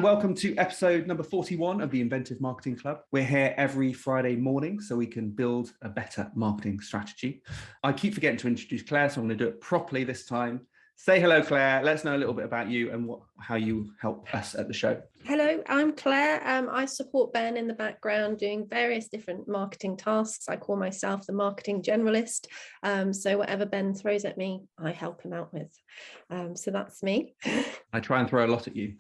Welcome to episode number 41 of the Inventive Marketing Club. We're here every Friday morning so we can build a better marketing strategy. I keep forgetting to introduce Claire, so I'm going to do it properly this time. Say hello, Claire. Let's know a little bit about you and how you help us at the show. Hello, I'm Claire. I support Ben in the background doing various different marketing tasks. I call myself the marketing generalist. So whatever Ben throws at me, I help him out with. So that's me. I try and throw a lot at you.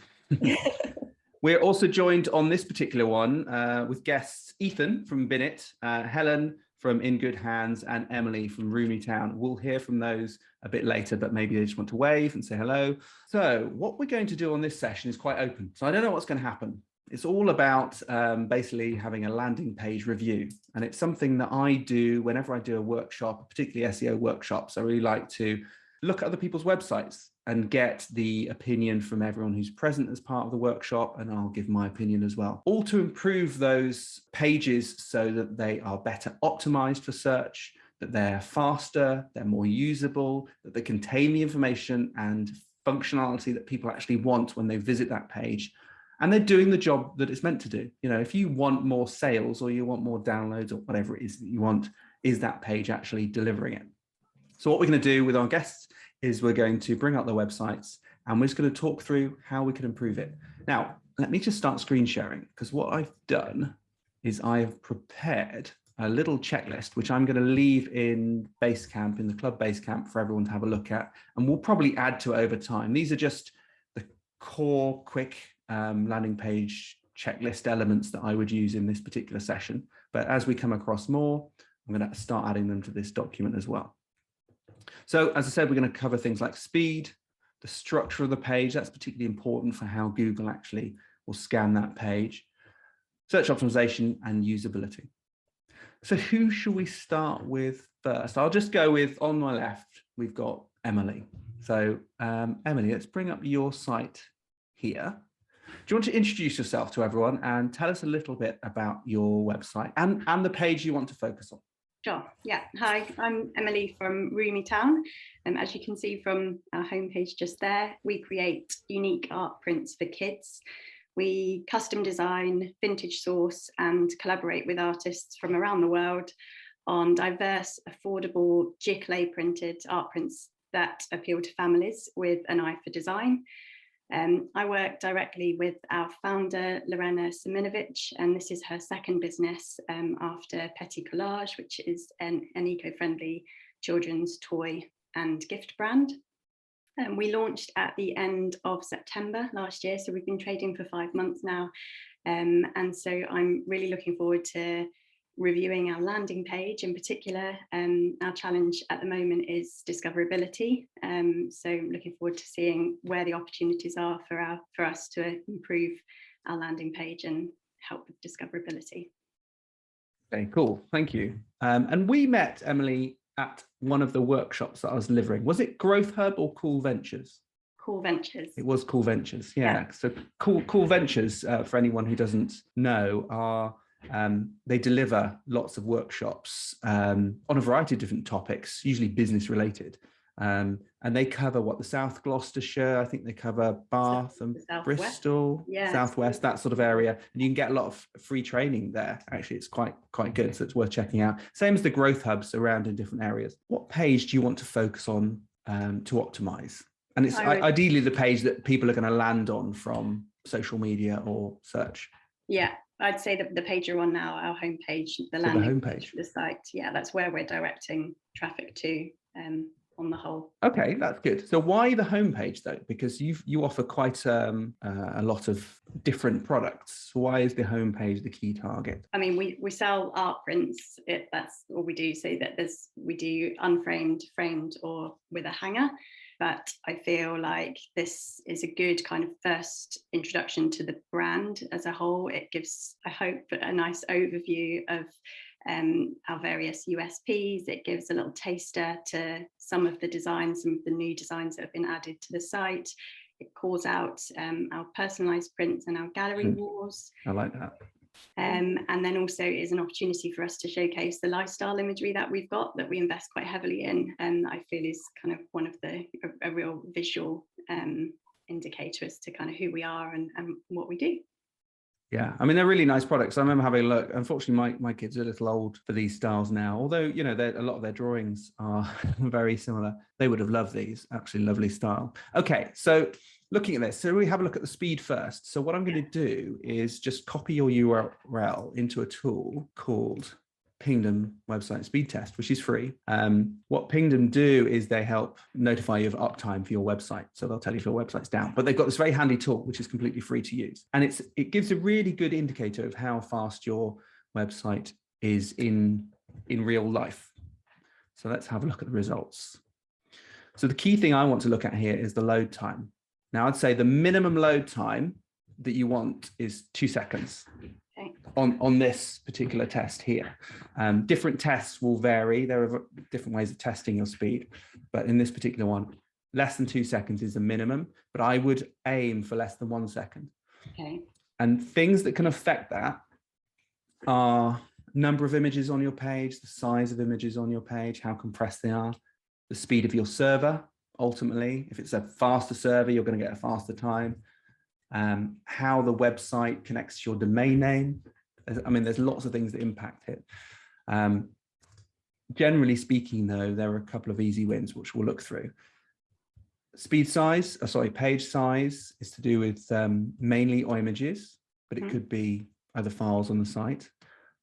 We're also joined on this particular one with guests Ethan from Binnit, Helen from In Good Hands, and Emily from Roomy Town. We'll hear from those a bit later, but maybe they just want to wave and say hello. So what we're going to do on this session is quite open. So I don't know what's going to happen. It's all about basically having a landing page review. And it's something that I do whenever I do a workshop, particularly SEO workshops. I really like to look at other people's websites and get the opinion from everyone who's present as part of the workshop, and I'll give my opinion as well. All to improve those pages so that they are better optimized for search, that they're faster, they're more usable, that they contain the information and functionality that people actually want when they visit that page. And they're doing the job that it's meant to do. You know, if you want more sales or you want more downloads or whatever it is that you want, is that page actually delivering it? So what we're going to do with our guests is we're going to bring up the websites and we're just going to talk through how we can improve it. Now, let me just start screen sharing, because what I've done is I've prepared a little checklist, which I'm going to leave in Basecamp, in the club Basecamp, for everyone to have a look at. And we'll probably add to it over time. These are just the core quick landing page checklist elements that I would use in this particular session. But as we come across more, I'm going to start adding them to this document as well. So as I said, we're going to cover things like speed, the structure of the page. That's particularly important for how Google actually will scan that page, search optimization, and usability. So who should we start with first? I'll just go with, on my left, we've got Emily. So Emily, let's bring up your site here. Do you want to introduce yourself to everyone and tell us a little bit about your website and the page you want to focus on? Sure. Yeah. Hi, I'm Emily from Roomy Town. As you can see from our homepage just there, we create unique art prints for kids. We custom design, vintage source, and collaborate with artists from around the world on diverse, affordable, giclée printed art prints that appeal to families with an eye for design. I work directly with our founder, Lorena Siminovich, and this is her second business after Petit Collage, which is an eco-friendly children's toy and gift brand. We launched at the end of September last year, so we've been trading for 5 months now. And so I'm really looking forward to reviewing our landing page in particular. Our challenge at the moment is discoverability. So looking forward to seeing where the opportunities are for us to improve our landing page and help with discoverability. Okay, cool. Thank you. And we met, Emily, at one of the workshops that I was delivering. Was it Growth Hub or Cool Ventures? Cool Ventures. It was Cool Ventures, yeah. So Cool Ventures, for anyone who doesn't know, are they deliver lots of workshops on a variety of different topics, usually business related. And they cover the South Gloucestershire, I think they cover Bath and Bristol, Southwest, that sort of area. And you can get a lot of free training there. Actually, it's quite good, so it's worth checking out. Same as the growth hubs around in different areas. What page do you want to focus on to optimize? And it's ideally the page that people are going to land on from social media or search. Yeah, I'd say that the page you're on now, our homepage, the landing page, the site. Yeah, that's where we're directing traffic to on the whole. Okay, that's good. So why the homepage though? Because you offer quite a lot of different products. So why is the homepage the key target? I mean, we sell art prints. That's all we do. So that we do unframed, framed, or with a hanger. But I feel like this is a good kind of first introduction to the brand as a whole. It gives, I hope, a nice overview of our various USPs. It gives a little taster to some of the designs, some of the new designs that have been added to the site. It calls out our personalized prints and our gallery walls. I like that. And then also is an opportunity for us to showcase the lifestyle imagery that we've got, that we invest quite heavily in, and I feel is kind of one of a real visual indicator as to kind of who we are and what we do. Yeah, I mean, they're really nice products. I remember having a look. Unfortunately, my kids are a little old for these styles now, although, you know, a lot of their drawings are very similar. They would have loved these. Absolutely lovely style. Okay, so looking at this, so we have a look at the speed first. So what I'm going to do is just copy your URL into a tool called Pingdom Website Speed Test, which is free. What Pingdom do is they help notify you of uptime for your website. So they'll tell you if your website's down, but they've got this very handy tool, which is completely free to use. And it gives a really good indicator of how fast your website is in real life. So let's have a look at the results. So the key thing I want to look at here is the load time. Now I'd say the minimum load time that you want is 2 seconds. On this particular test here. Different tests will vary. There are different ways of testing your speed, but in this particular one, less than 2 seconds is the minimum, but I would aim for less than 1 second. Okay. And things that can affect that are number of images on your page, the size of images on your page, how compressed they are, the speed of your server. Ultimately, if it's a faster server, you're going to get a faster time. How the website connects to your domain name. I mean, there's lots of things that impact it. Generally speaking, though, there are a couple of easy wins, which we'll look through. Speed size, page size is to do with mainly images, but it could be other files on the site.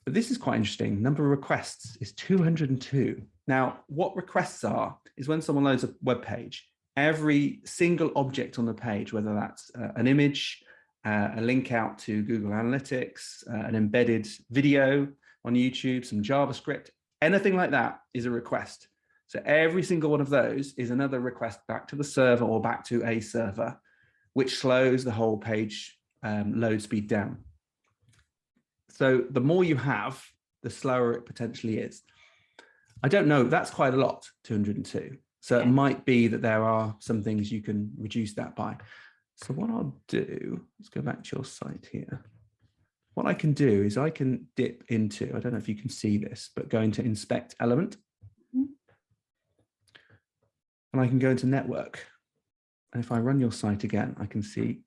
But this is quite interesting. Number of requests is 202. Now, what requests are is when someone loads a web page, every single object on the page, whether that's an image, a link out to Google Analytics, an embedded video on YouTube, some JavaScript, anything like that is a request. So every single one of those is another request back to the server or back to a server, which slows the whole page load speed down. So the more you have, the slower it potentially is. I don't know, that's quite a lot, 202. So it might be that there are some things you can reduce that by. So what I'll do, let's go back to your site here. What I can do is I can dip into, I don't know if you can see this, but go into inspect element. And I can go into network. And if I run your site again, I can see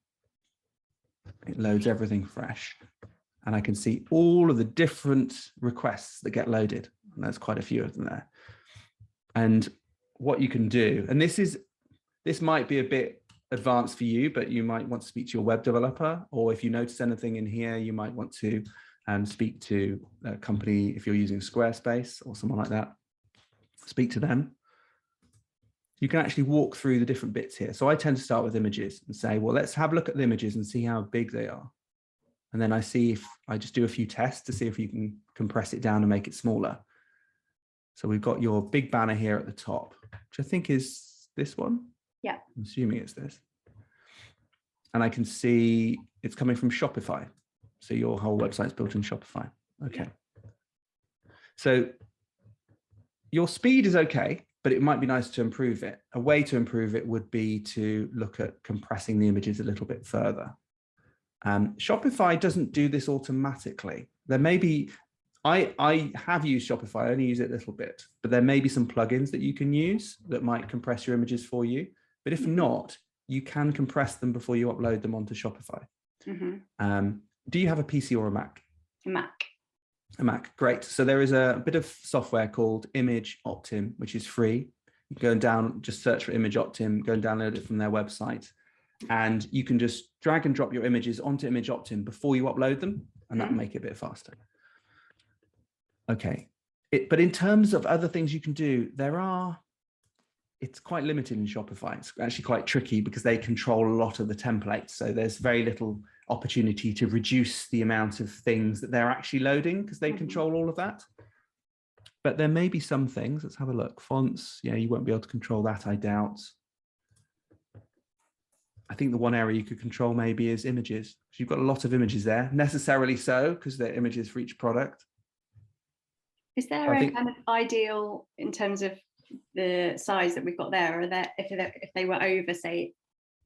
it loads everything fresh. And I can see all of the different requests that get loaded. And there's quite a few of them there. And what you can do, and this might be a bit advanced for you, but you might want to speak to your web developer, or if you notice anything in here, you might want to speak to a company, if you're using Squarespace or someone like that, speak to them. You can actually walk through the different bits here. So I tend to start with images and say, well, let's have a look at the images and see how big they are. And then I see if I just do a few tests to see if you can compress it down and make it smaller. So we've got your big banner here at the top, which I think is this one. Yeah. I'm assuming it's this. And I can see it's coming from Shopify. So your whole website's built in Shopify. Okay. So your speed is okay, but it might be nice to improve it. A way to improve it would be to look at compressing the images a little bit further. Shopify doesn't do this automatically. There may be, I have used Shopify, I only use it a little bit, but there may be some plugins that you can use that might compress your images for you. But if not, you can compress them before you upload them onto Shopify. Do you have a PC or a Mac? A Mac. A Mac, great. So there is a bit of software called Image Optim, which is free. You can go down, just search for Image Optim, go and download it from their website. And you can just drag and drop your images onto Image Optim before you upload them, and that'll make it a bit faster. Okay, but in terms of other things you can do, it's quite limited in Shopify. It's actually quite tricky because they control a lot of the templates. So there's very little opportunity to reduce the amount of things that they're actually loading because they control all of that. But there may be some things, let's have a look. Fonts, yeah, you won't be able to control that, I doubt. I think the one area you could control maybe is images. You've got a lot of images there, necessarily so, because they're images for each product. Is there a kind of ideal in terms of the size that we've got there? Or that if they were over, say,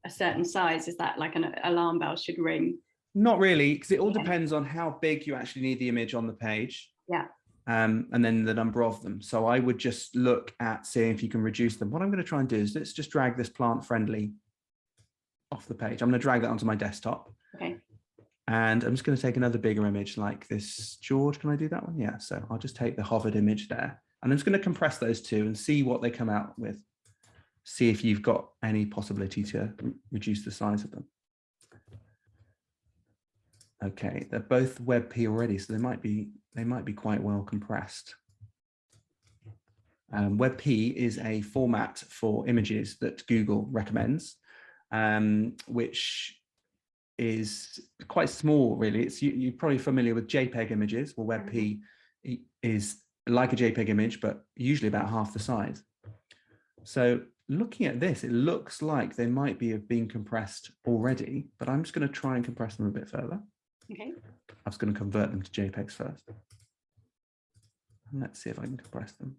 a certain size, is that like an alarm bell should ring? Not really, because it all depends on how big you actually need the image on the page. Yeah. And then the number of them. So I would just look at seeing if you can reduce them. What I'm going to try and do is let's just drag this plant friendly off the page. I'm going to drag that onto my desktop. Okay. And I'm just going to take another bigger image like this. George, can I do that one? Yeah. So I'll just take the hovered image there. And I'm just going to compress those two and see what they come out with. See if you've got any possibility to reduce the size of them. Okay, they're both WebP already, so they might be quite well compressed. WebP is a format for images that Google recommends, which is quite small, really. It's you're probably familiar with JPEG images. Well, WebP is like a JPEG image, but usually about half the size. So looking at this, it looks like they might be being compressed already, but I'm just going to try and compress them a bit further. Okay. I'm just going to convert them to JPEGs first. And let's see if I can compress them.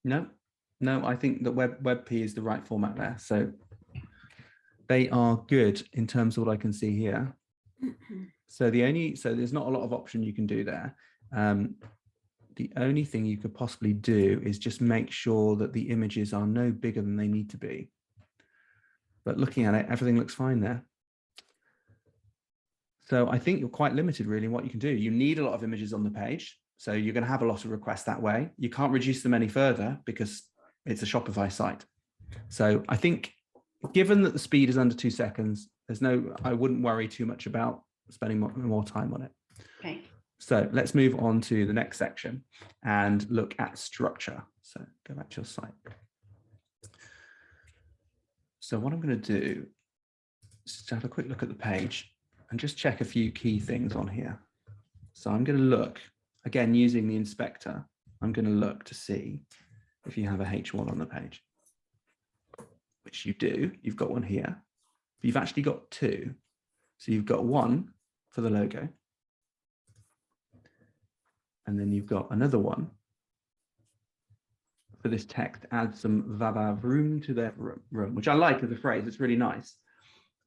No, I think that WebP is the right format there. So they are good in terms of what I can see here. So there's not a lot of option you can do there. The only thing you could possibly do is just make sure that the images are no bigger than they need to be. But looking at it, everything looks fine there. So I think you're quite limited really in what you can do. You need a lot of images on the page. So you're going to have a lot of requests that way. You can't reduce them any further because it's a Shopify site. So I think given that the speed is under 2 seconds, I wouldn't worry too much about spending more time on it. Okay. So let's move on to the next section and look at structure. So go back to your site. So what I'm going to do is just have a quick look at the page and just check a few key things on here. So I'm going to look, again, using the inspector, I'm going to look to see if you have a H1 on the page, which you do. You've got one here, but you've actually got two. So you've got one for the logo, and then you've got another one for this text, add some room to their room, which I like as a phrase. It's really nice.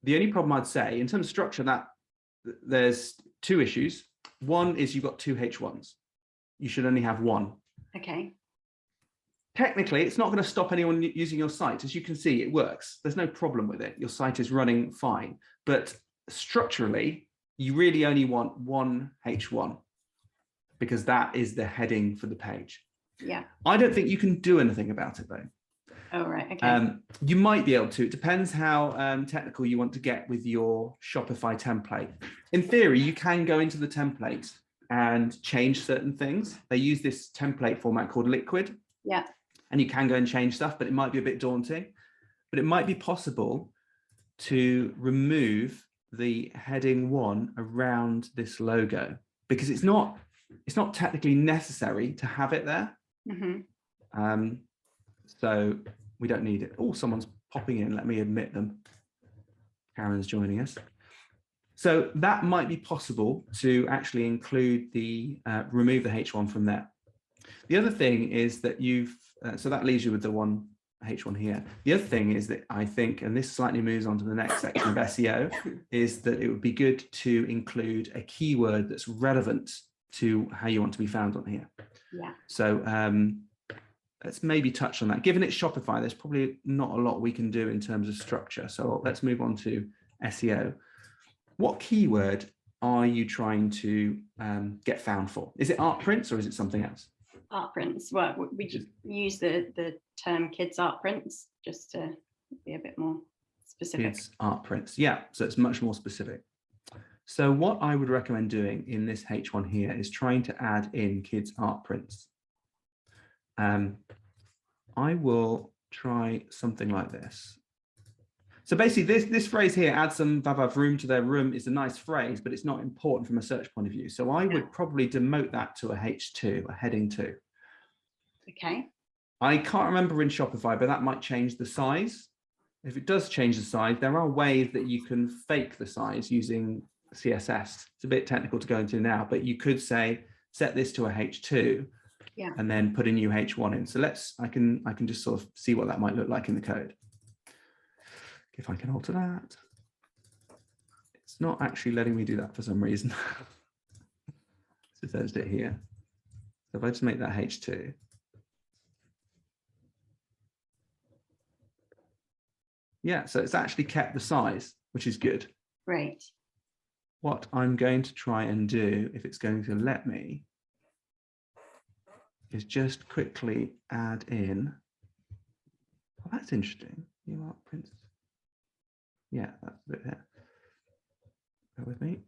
The only problem I'd say in terms of structure, that there's two issues. One is you've got two H1s. You should only have one. Okay. Technically, it's not going to stop anyone using your site. As you can see, it works. There's no problem with it. Your site is running fine. But structurally, you really only want one H1 because that is the heading for the page. Yeah. I don't think you can do anything about it, though. Oh, right. Okay. You might be able to. It depends how technical you want to get with your Shopify template. In theory, you can go into the template and change certain things. They use this template format called Liquid. Yeah. And you can go and change stuff, but it might be a bit daunting. But it might be possible to remove the heading 1 around this logo because it's not technically necessary to have it there. Mm-hmm. So we don't need it. Oh, someone's popping in. Let me admit them. Karen's joining us. So that might be possible to actually include remove the H1 from there. The other thing is that so that leaves you with the one H1 here. The other thing is that I think, and this slightly moves on to the next section of SEO, is that it would be good to include a keyword that's relevant to how you want to be found on here. Yeah. So let's maybe touch on that. Given it's Shopify, there's probably not a lot we can do in terms of structure. So let's move on to SEO. What keyword are you trying to get found for? Is it art prints or is it something else? Art prints. Well, we just use the term kids art prints just to be a bit more specific. Kids art prints. Yeah, so it's much more specific. So what I would recommend doing in this H1 here is trying to add in kids art prints. I will try something like this. So basically this phrase here, add some room to their room, is a nice phrase, but it's not important from a search point of view. So I would probably demote that to a H2, a heading 2. Okay. I can't remember in Shopify, but that might change the size. If it does change the size, there are ways that you can fake the size using CSS. It's a bit technical to go into now, but you could say, set this to a H2 and then put a new H1 in. So I can just sort of see what that might look like in the code. If I can alter that. It's not actually letting me do that for some reason. So there's it here. So if I just make that H2. Yeah, so it's actually kept the size, which is good. Great. What I'm going to try and do, if it's going to let me, is just quickly add in. Oh, that's interesting. New art prints. Yeah, that's a bit there. Bear with me.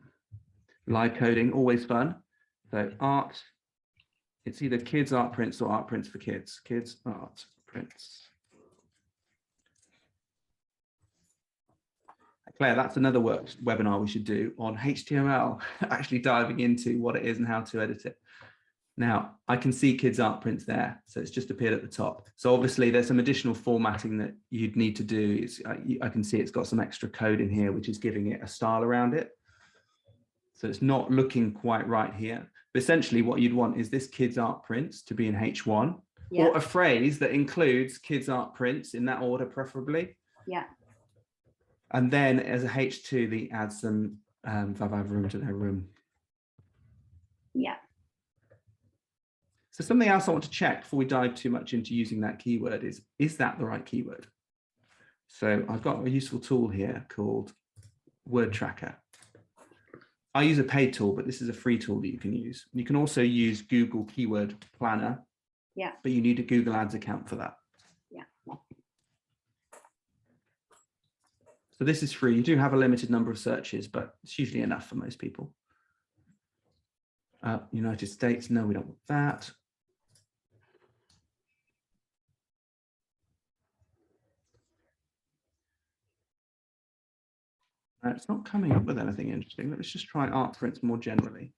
Live coding, always fun. So art, it's either kids art prints or art prints for kids. Kids art prints. Claire, that's another webinar we should do on HTML, actually diving into what it is and how to edit it. Now, I can see kids art prints there, so it's just appeared at the top. So obviously there's some additional formatting that you'd need to do. I can see it's got some extra code in here, which is giving it a style around it. So it's not looking quite right here. But essentially what you'd want is this kids art prints to be in H1, Yeah. or a phrase that includes kids art prints in that order, preferably. Yeah. And then as a H2, they add some Vav room to their room. Yeah. So something else I want to check before we dive too much into using that keyword is that the right keyword? So I've got a useful tool here called Word Tracker. I use a paid tool, but this is a free tool that you can use. You can also use Google Keyword Planner, Yeah. but you need a Google Ads account for that. Yeah. So this is free. You do have a limited number of searches, but it's usually enough for most people. United States, no, we don't want that. It's not coming up with anything interesting. Let's just try art prints more generally.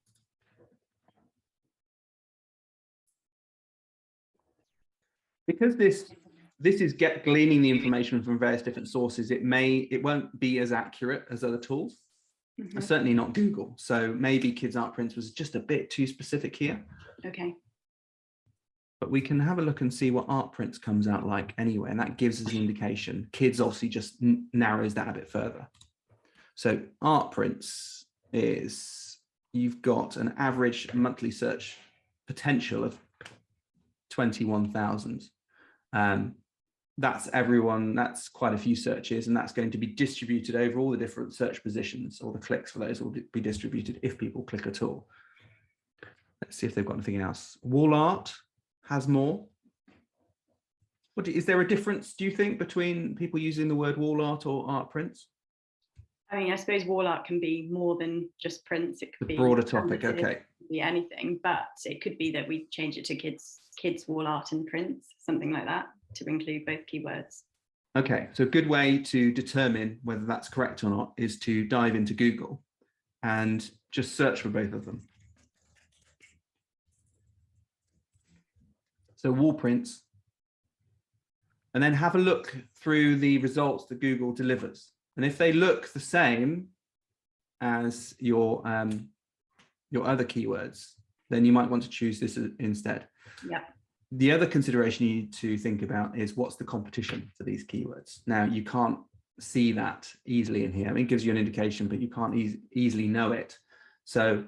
Because this is gleaning the information from various different sources, it won't be as accurate as other tools. Mm-hmm. Certainly not Google. So maybe kids art prints was just a bit too specific here. Okay. But we can have a look and see what art prints comes out like anyway, and that gives us an indication. Kids obviously just narrows that a bit further. So art prints is, you've got an average monthly search potential of 21,000. That's everyone, that's quite a few searches, and that's going to be distributed over all the different search positions. All the clicks for those will be distributed if people click at all. Let's see if they've got anything else. Wall art has more. Is there a difference, do you think, between people using the word wall art or art prints? I mean, I suppose wall art can be more than just prints. It could be broader topic. Okay. It could be anything, but it could be that we change it to kids wall art and prints, something like that, to include both keywords. Okay, so a good way to determine whether that's correct or not is to dive into Google and just search for both of them. So wall prints, and then have a look through the results that Google delivers. And if they look the same as your other keywords, then you might want to choose this instead. Yeah. The other consideration you need to think about is what's the competition for these keywords. Now, you can't see that easily in here. I mean, it gives you an indication, but you can't easily know it. So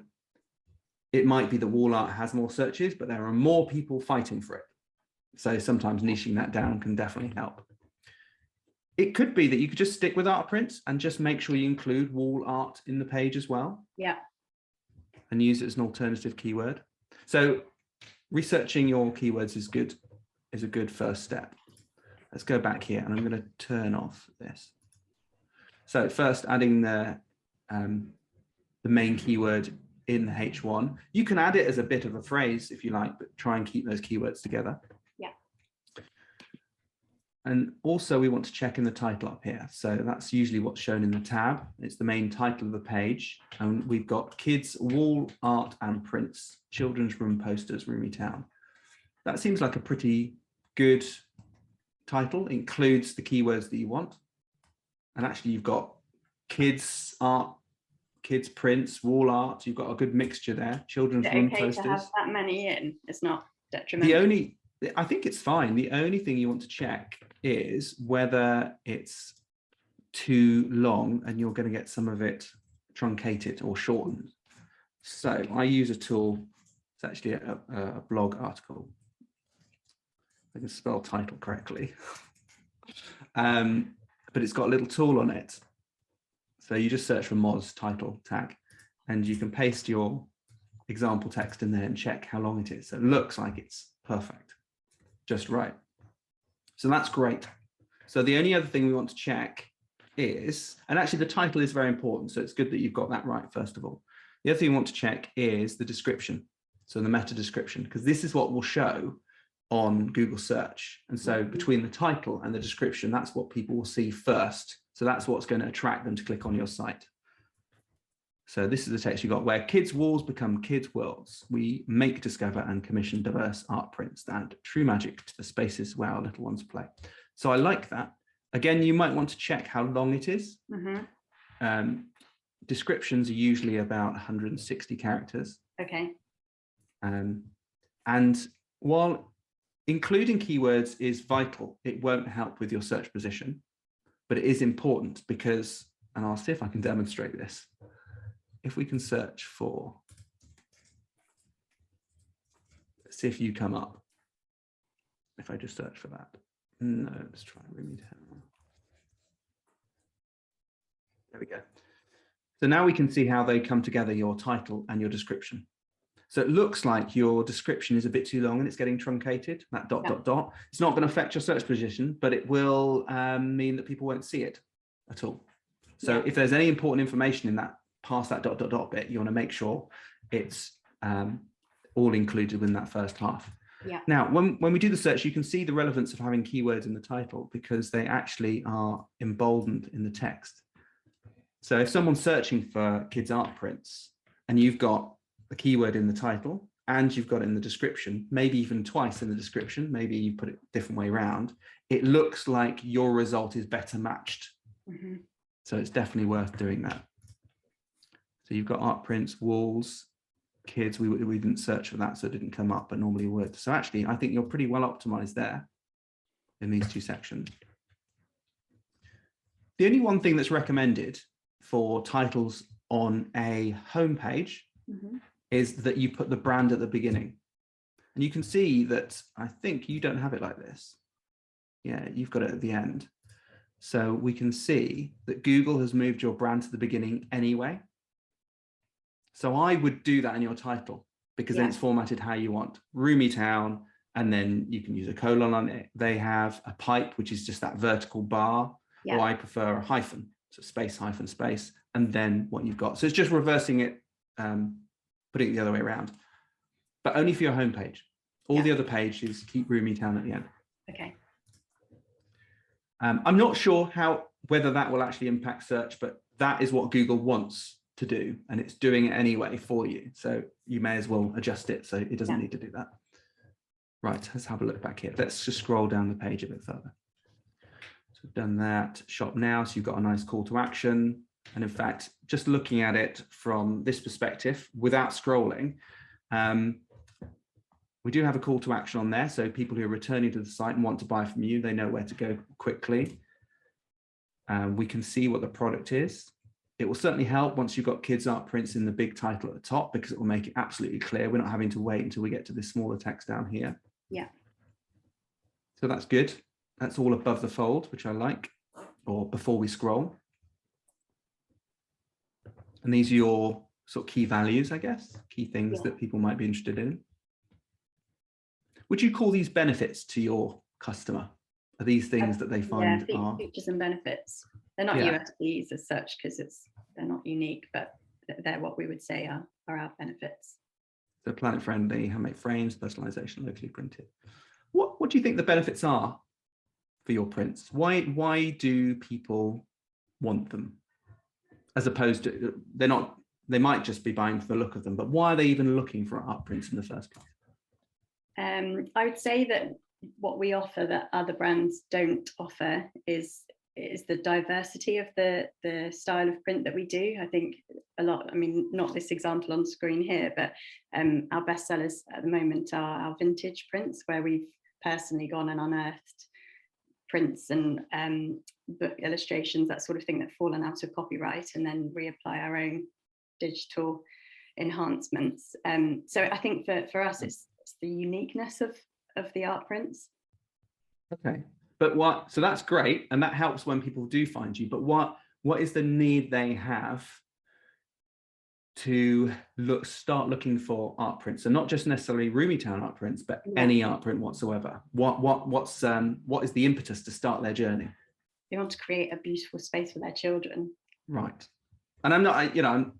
it might be that wall art has more searches, but there are more people fighting for it. So sometimes niching that down can definitely help. It could be that you could just stick with art prints and just make sure you include wall art in the page as well. Yeah. And use it as an alternative keyword. So researching your keywords is a good first step. Let's go back here, and I'm going to turn off this. So first, adding the main keyword in the H1. You can add it as a bit of a phrase if you like, but try and keep those keywords together. Yeah. And also we want to check in the title up here. So that's usually what's shown in the tab. It's the main title of the page. And we've got kids, wall art and prints, children's room posters, Roomy Town. That seems like a pretty good title. It includes the keywords that you want. And actually you've got kids art, kids prints, wall art. You've got a good mixture there. Children's room posters. To have that many in? It's not detrimental. I think it's fine. The only thing you want to check is whether it's too long and you're going to get some of it truncated or shortened. So I use a tool. It's actually a blog article. I can spell title correctly. but it's got a little tool on it. So you just search for Moz title tag, and you can paste your example text in there and check how long it is. So it looks like it's perfect, just right. So that's great. So the only other thing we want to check is, and actually the title is very important, so it's good that you've got that right first of all. The other thing we want to check is the description, so the meta description, because this is what will show on Google search. And so between the title and the description, that's what people will see first. So that's what's going to attract them to click on your site. So this is the text you got: where kids' walls become kids' worlds. We make, discover, and commission diverse art prints that add true magic to the spaces where our little ones play. So I like that. Again, you might want to check how long it is. Descriptions are usually about 160 characters. Okay. And while including keywords is vital, it won't help with your search position, but it is important because, and I'll see if I can demonstrate this. If we can search for, let's see if you come up. If I just search for that. No, let's try Rumi Town. There we go. So now we can see how they come together, your title and your description. So it looks like your description is a bit too long and it's getting truncated, that dot, dot, dot. It's not going to affect your search position, but it will mean that people won't see it at all. So if there's any important information in that, past that dot, dot, dot bit, you want to make sure it's all included within that first half. Now, when we do the search, you can see the relevance of having keywords in the title because they actually are emboldened in the text. So if someone's searching for kids' art prints and you've got the keyword in the title and you've got it in the description, maybe even twice in the description, maybe you put it a different way around, it looks like your result is better matched. So it's definitely worth doing that. So you've got art prints, walls, kids. We didn't search for that, so it didn't come up, but normally would. So actually, I think you're pretty well optimized there in these two sections. The only one thing that's recommended for titles on a homepage is that you put the brand at the beginning. And you can see that I think you don't have it like this. Yeah, you've got it at the end. So we can see that Google has moved your brand to the beginning anyway. So I would do that in your title because then it's formatted how you want. Rumi Town, and then you can use a colon on it. They have a pipe, which is just that vertical bar, or I prefer a hyphen, so space, hyphen, space, and then what you've got. So it's just reversing it, putting it the other way around, but only for your homepage. All the other pages, keep Rumi Town at the end. Okay. I'm not sure whether that will actually impact search, but that is what Google wants to do, and it's doing it anyway for you. So you may as well adjust it so it doesn't need to do that. Right, let's have a look back here. Let's just scroll down the page a bit further. So we've done that, shop now, so you've got a nice call to action. And in fact, just looking at it from this perspective, without scrolling, we do have a call to action on there. So people who are returning to the site and want to buy from you, they know where to go quickly. We can see what the product is. It will certainly help once you've got kids' art prints in the big title at the top, because it will make it absolutely clear. We're not having to wait until we get to this smaller text down here. Yeah. So that's good. That's all above the fold, which I like, or before we scroll. And these are your sort of key values, I guess, key things that people might be interested in. Would you call these benefits to your customer? Are these things that they find are features and benefits? They're not USPs as such because they're not unique, but they're what we would say are our benefits. So planet friendly, handmade frames, personalization, locally printed. What do you think the benefits are for your prints? Why do people want them? As opposed to they might just be buying for the look of them, but why are they even looking for art prints in the first place? I would say that what we offer that other brands don't offer is the diversity of the style of print that we do. I think a lot, I mean, not this example on screen here, but our best sellers at the moment are our vintage prints, where we've personally gone and unearthed prints and book illustrations, that sort of thing, that fallen out of copyright, and then reapply our own digital enhancements. So I think for us, it's the uniqueness of the art prints. Okay, But so that's great, and that helps when people do find you. But what is the need they have to start looking for art prints, and not just necessarily Roomytown art prints, but any art print whatsoever? What is the impetus to start their journey? They want to create a beautiful space for their children. Right. And I'm not,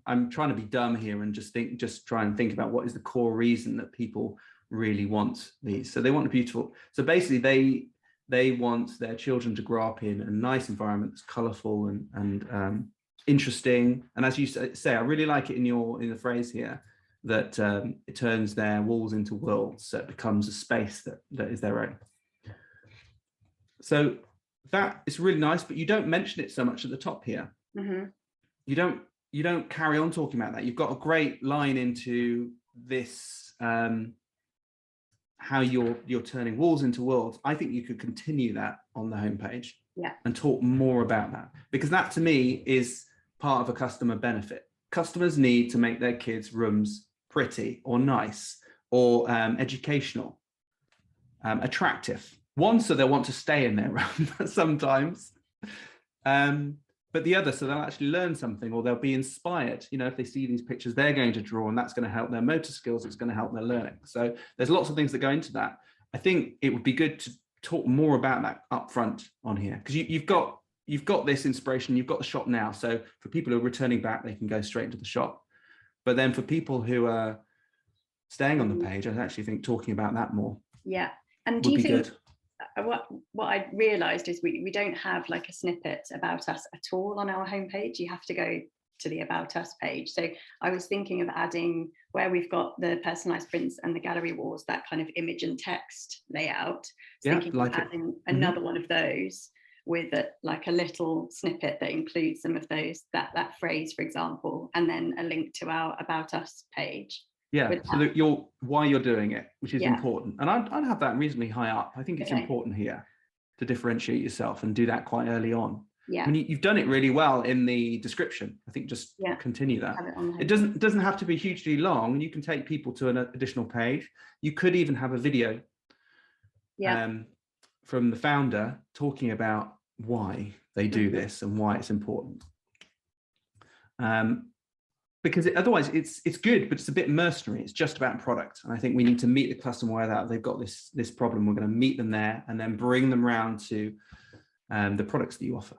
I'm trying to be dumb here and just try and think about what is the core reason that people really want these. So they want a beautiful. So basically, they want their children to grow up in a nice environment that's colourful and interesting. And as you say, I really like it in the phrase here that it turns their walls into worlds, so it becomes a space that is their own. So that is really nice, but you don't mention it so much at the top here. Mm-hmm. You don't carry on talking about that. You've got a great line into this, how you're turning walls into worlds. I think you could continue that on the homepage, and talk more about that, because that to me is part of a customer benefit. Customers need to make their kids' rooms pretty or nice or educational, attractive. One, so they'll want to stay in their room sometimes. But the other, so they'll actually learn something, or they'll be inspired. If they see these pictures, they're going to draw, and that's going to help their motor skills. It's going to help their learning. So there's lots of things that go into that. I think it would be good to talk more about that up front on here, because you've got this inspiration, you've got the shop now. So for people who are returning back, they can go straight into the shop. But then for people who are staying on the page, I actually think talking about that more. Yeah. And do you think what I realized is we don't have like a snippet about us at all on our homepage. You have to go to the About Us page. So I was thinking of adding, where we've got the personalized prints and the gallery walls, that kind of image and text layout. So thinking of adding another one of those with like a little snippet that includes some of those, that phrase, for example, and then a link to our About Us page. Yeah, so that why you're doing it, which is important. And I'd have that reasonably high up. I think it's important here to differentiate yourself and do that quite early on. Yeah. I mean, you've done it really well in the description. I think just continue that. It doesn't have to be hugely long. You can take people to an additional page. You could even have a video from the founder talking about why they do this and why it's important. Because otherwise it's good, but it's a bit mercenary. It's just about product. And I think we need to meet the customer where they've got this problem. We're going to meet them there and then bring them around to the products that you offer.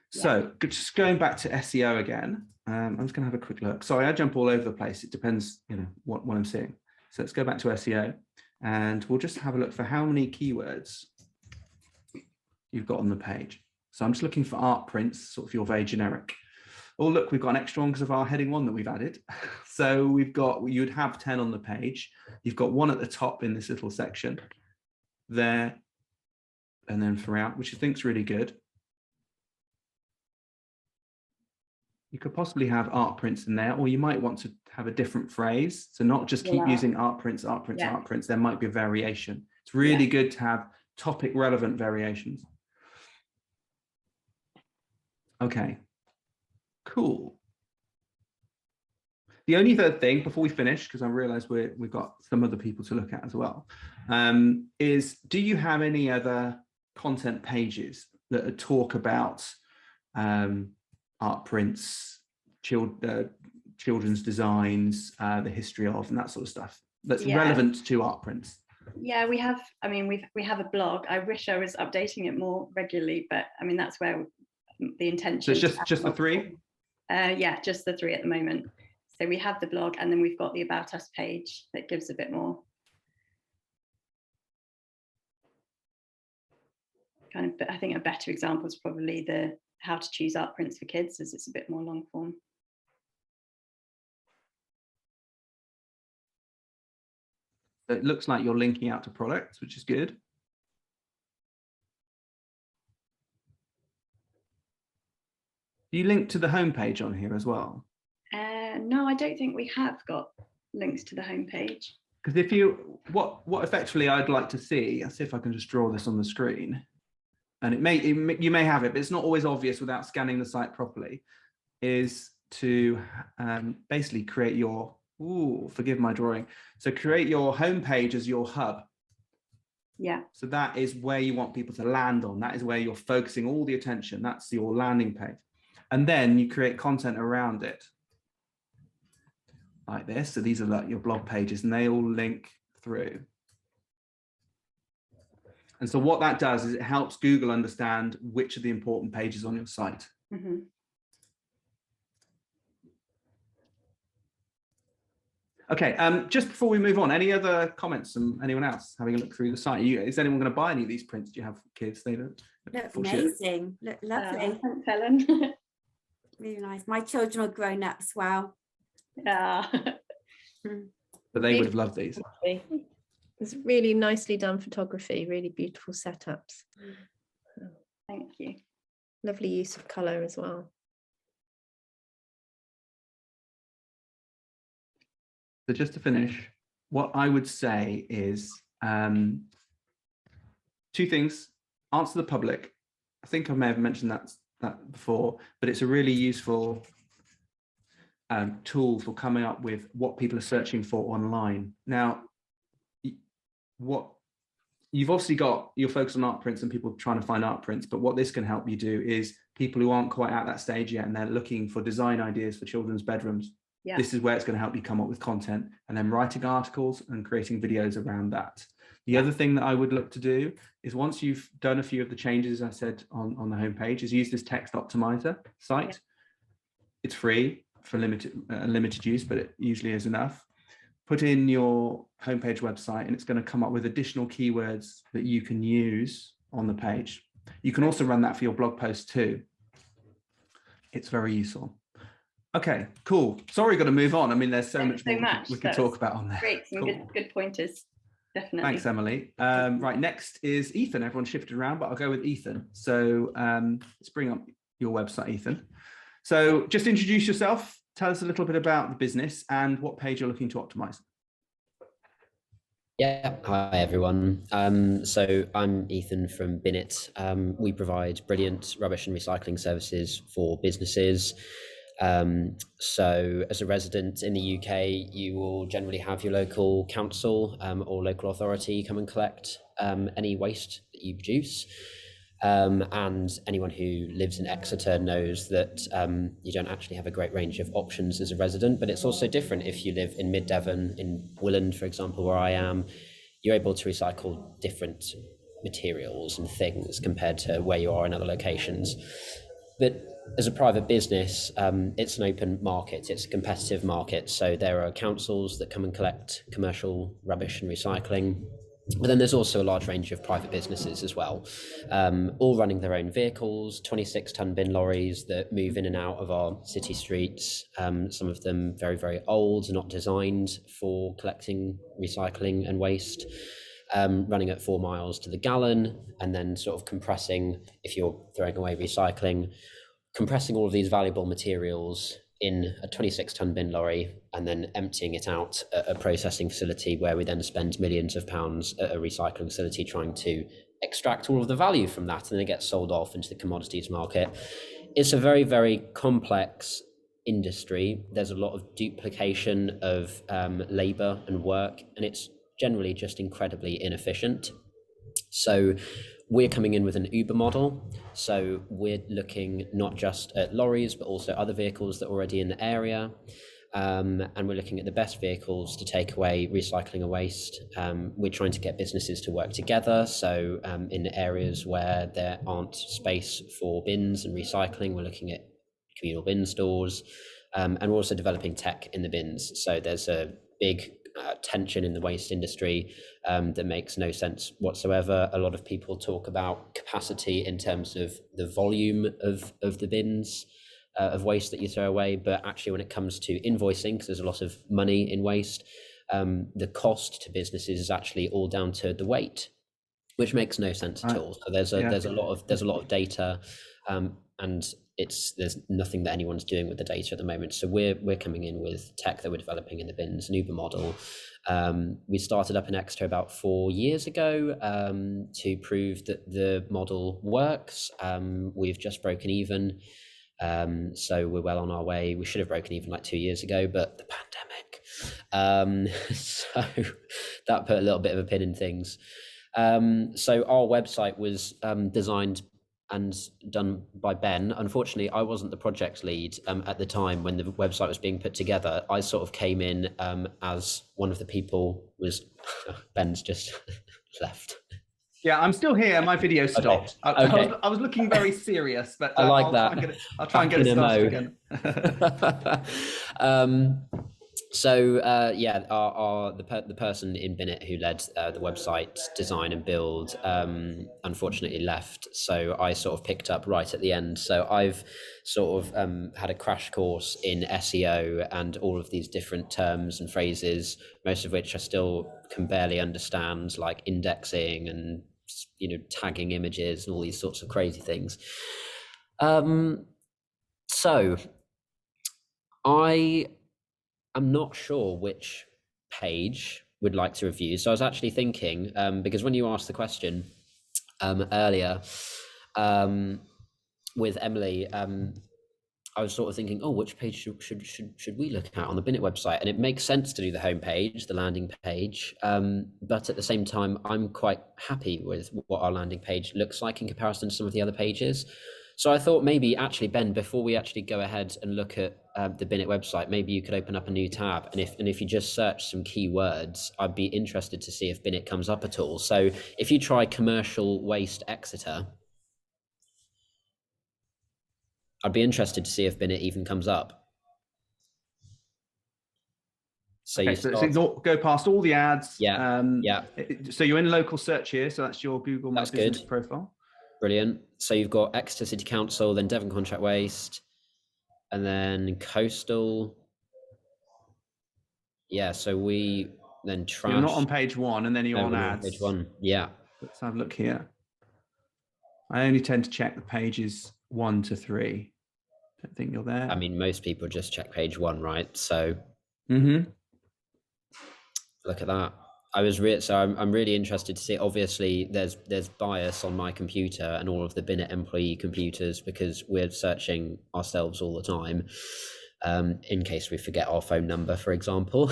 So just going back to SEO again, I'm just going to have a quick look. Sorry, I jump all over the place. It depends, what I'm seeing. So let's go back to SEO, and we'll just have a look for how many keywords you've got on the page. So I'm just looking for art prints, sort of your very generic. Oh, look, we've got an extra one because of our heading 1 that we've added. So you'd have 10 on the page. You've got one at the top in this little section there, and then throughout, which I think is really good. You could possibly have art prints in there, or you might want to have a different phrase. So not just keep using art prints, art prints, art prints. There might be a variation. It's really good to have topic relevant variations. Okay. Cool. The only third thing before we finish, because I realize we've got some other people to look at as well, is do you have any other content pages that talk about art prints, children's designs, the history of, and that sort of stuff that's relevant to art prints? Yeah, we have. I mean, we have a blog. I wish I was updating it more regularly, but I mean that's where the intention. So it's just the 3. Yeah, just the 3 at the moment. So we have the blog, and then we've got the About Us page that gives a bit more kind of. I think a better example is probably the how to choose art prints for kids, as it's a bit more long form. It looks like you're linking out to products, which is good. Do you link to the homepage on here as well? No, I don't think we have got links to the homepage. Because if what effectively I'd like to see, I'll see if I can just draw this on the screen, and you may have it, but it's not always obvious without scanning the site properly, is to basically create your, forgive my drawing. So create your homepage as your hub. Yeah. So that is where you want people to land on. That is where you're focusing all the attention. That's your landing page. And then you create content around it like this. So these are like your blog pages, and they all link through. And so what that does is it helps Google understand which are the important pages on your site. Mm-hmm. Okay, just before we move on, any other comments from anyone else having a look through the site? Is anyone going to buy any of these prints? Do you have kids? They don't. Look amazing. Look lovely. Thanks, Helen. Really nice. My children are grown up as well. Yeah. But they would have loved these. It's really nicely done photography, really beautiful setups. Thank you. Lovely use of colour as well. So just to finish, what I would say is two things. Answer the public. I think I may have mentioned that before, but it's a really useful tool for coming up with what people are searching for online. Now, what you've obviously got your focus on art prints and people trying to find art prints, but what this can help you do is people who aren't quite at that stage yet and they're looking for design ideas for children's bedrooms. Yeah. This is where it's going to help you come up with content, and then writing articles and creating videos around that. The other thing that I would look to do is, once you've done a few of the changes I said on the homepage, is use this text optimizer site. Yeah. It's free for limited use, but it usually is enough. Put in your homepage website, and it's going to come up with additional keywords that you can use on the page. You can also run that for your blog post too. It's very useful. Okay, cool. Sorry, got to move on. I mean, there's so much more we could talk about on there. Great, some good pointers. Definitely. Thanks, Emily. Right, next is Ethan. Everyone shifted around, but I'll go with Ethan. So let's bring up your website, Ethan. So just introduce yourself. Tell us a little bit about the business and what page you're looking to optimize. Yeah, hi everyone. So I'm Ethan from Binnit. We provide brilliant rubbish and recycling services for businesses. So as a resident in the UK, you will generally have your local council or local authority come and collect any waste that you produce. And anyone who lives in Exeter knows that you don't actually have a great range of options as a resident, but it's also different if you live in Mid-Devon, in Willand, for example, where I am. You're able to recycle different materials and things compared to where you are in other locations. But as a private business, it's an open market, it's a competitive market. So there are councils that come and collect commercial rubbish and recycling. But then there's also a large range of private businesses as well, all running their own vehicles, 26-ton bin lorries that move in and out of our city streets, some of them very, very old, not designed for collecting recycling and waste, running at 4 miles to the gallon, and then sort of compressing, if you're throwing away recycling, compressing all of these valuable materials in a 26-ton bin lorry and then emptying it out at a processing facility where we then spend millions of pounds at a recycling facility trying to extract all of the value from that, and then it gets sold off into the commodities market. It's a very, very complex industry. There's a lot of duplication of labor and work, and it's generally just incredibly inefficient. So we're coming in with an Uber model. So we're looking not just at lorries, but also other vehicles that are already in the area. And we're looking at the best vehicles to take away recycling and waste. We're trying to get businesses to work together. So in areas where there aren't space for bins and recycling, we're looking at communal bin stores. And we're also developing tech in the bins. So there's a big tension in the waste industry that makes no sense whatsoever. A lot of people talk about capacity in terms of the volume of the bins of waste that you throw away, but actually when it comes to invoicing, because there's a lot of money in waste, the cost to businesses is actually all down to the weight, which makes no sense at all. So there's a lot of data, and there's nothing that anyone's doing with the data at the moment. So we're coming in with tech that we're developing in the bins, an Uber model. We started up in Exeter about 4 years ago to prove that the model works. We've just broken even. So we're well on our way. We should have broken even like 2 years ago, but the pandemic. So that put a little bit of a pin in things. So our website was designed and done by Ben. Unfortunately, I wasn't the project lead at the time when the website was being put together. I sort of came in as one of the people. Was Ben's just left. Yeah, I'm still here. My video stopped. Okay. I was looking very serious, but I like that. I'll try and get it started again. So yeah, the person in Binet who led the website design and build unfortunately left, so I sort of picked up right at the end. So I've sort of had a crash course in SEO and all of these different terms and phrases, most of which I still can barely understand, like indexing and tagging images and all these sorts of crazy things. So I'm not sure which page we'd like to review. So I was actually thinking, because when you asked the question earlier with Emily, I was sort of thinking, oh, which page should we look at on the Binet website? And it makes sense to do the homepage, the landing page. But at the same time, I'm quite happy with what our landing page looks like in comparison to some of the other pages. So I thought maybe actually, Ben, before we actually go ahead and look at the Binet website, maybe you could open up a new tab. And if you just search some keywords, I'd be interested to see if Binet comes up at all. So if you try commercial waste Exeter, I'd be interested to see if Binet even comes up. So okay, so go past all the ads. Yeah. So you're in local search here. So that's your Google My Business good. profile. Brilliant. So you've got Exeter City Council, then Devon Contract Waste, and then Coastal. Yeah, so we then trash. You're not on page 1, and then you're on ads. Page 1, yeah. Let's have a look here. I only tend to check the pages 1 to 3. Don't think you're there. I mean, most people just check page 1, right? So look at that. I'm really interested to see. Obviously, there's bias on my computer and all of the Binet employee computers because we're searching ourselves all the time, in case we forget our phone number, for example.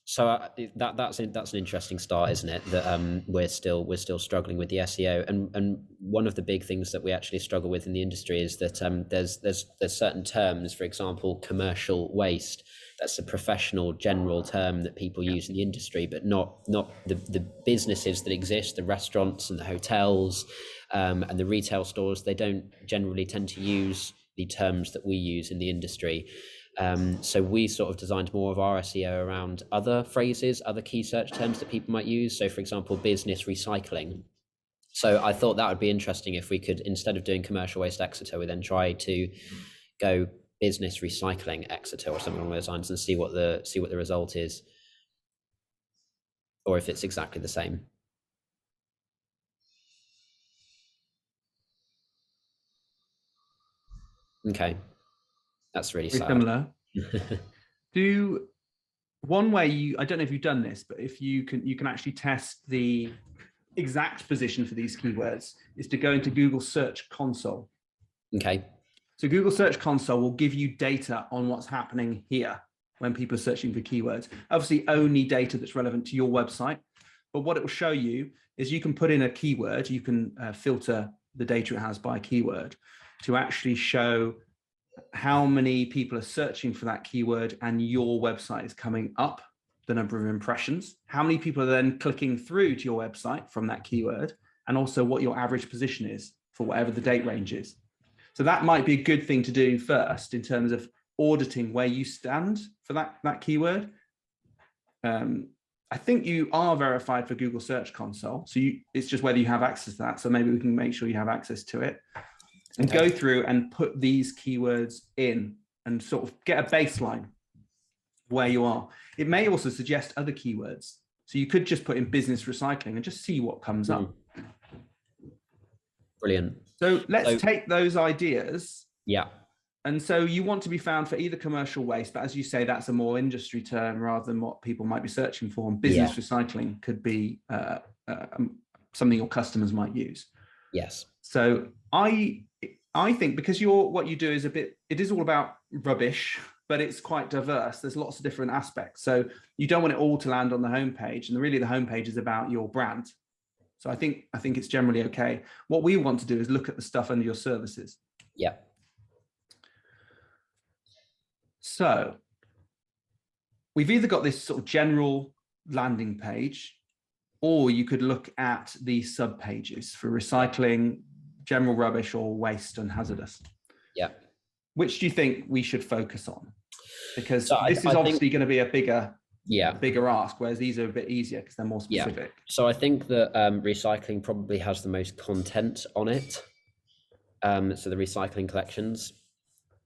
So that's an interesting start, isn't it? That we're still struggling with the SEO, and one of the big things that we actually struggle with in the industry is that there's certain terms, for example, commercial waste. That's a professional general term that people use in the industry, but not the businesses that exist, the restaurants and the hotels and the retail stores. They don't generally tend to use the terms that we use in the industry. So we sort of designed more of our SEO around other phrases, other key search terms that people might use. So for example, business recycling. So I thought that would be interesting if we could, instead of doing commercial waste Exeter, we then try to go business recycling Exeter or something along those lines and see what the result is, or if it's exactly the same. Okay, that's really sad. Similar. One way I don't know if you've done this, but if you can actually test the exact position for these keywords is to go into Google Search Console. Okay. So Google Search Console will give you data on what's happening here when people are searching for keywords. Obviously, only data that's relevant to your website. But what it will show you is you can put in a keyword, you can filter the data it has by keyword to actually show how many people are searching for that keyword and your website is coming up, the number of impressions, how many people are then clicking through to your website from that keyword, and also what your average position is for whatever the date range is. So that might be a good thing to do first in terms of auditing where you stand for that keyword. I think you are verified for Google Search Console. So it's just whether you have access to that. So maybe we can make sure you have access to it and go through and put these keywords in and sort of get a baseline where you are. It may also suggest other keywords. So you could just put in business recycling and just see what comes up. Brilliant. So let's take those ideas. Yeah. And so you want to be found for either commercial waste, but as you say, that's a more industry term rather than what people might be searching for. And business recycling could be something your customers might use. Yes. So I think because what you do is it is all about rubbish but it's quite diverse. There's lots of different aspects. So you don't want it all to land on the homepage, and really the homepage is about your brand. So I think it's generally okay. What we want to do is look at the stuff under your services. Yeah. So we've either got this sort of general landing page, or you could look at the sub pages for recycling, general rubbish, or waste and hazardous. Yeah. Which do you think we should focus on? Because So this is obviously going to be a bigger ask, whereas these are a bit easier because they're more specific. Yeah. So I think that recycling probably has the most content on it. So the recycling collections,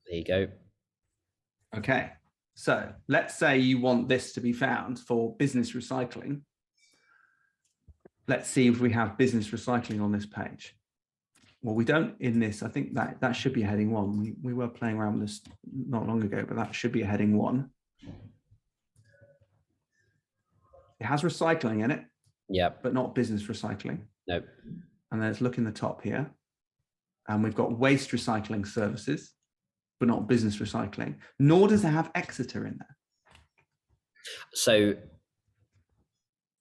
there you go. Okay. So let's say you want this to be found for business recycling. Let's see if we have business recycling on this page. Well, we don't in this. I think that should be heading 1. We were playing around with this not long ago, but that should be a heading 1. It has recycling in it. Yeah. But not business recycling. Nope. And let's look in the top here. And we've got waste recycling services, but not business recycling. Nor does it have Exeter in there. So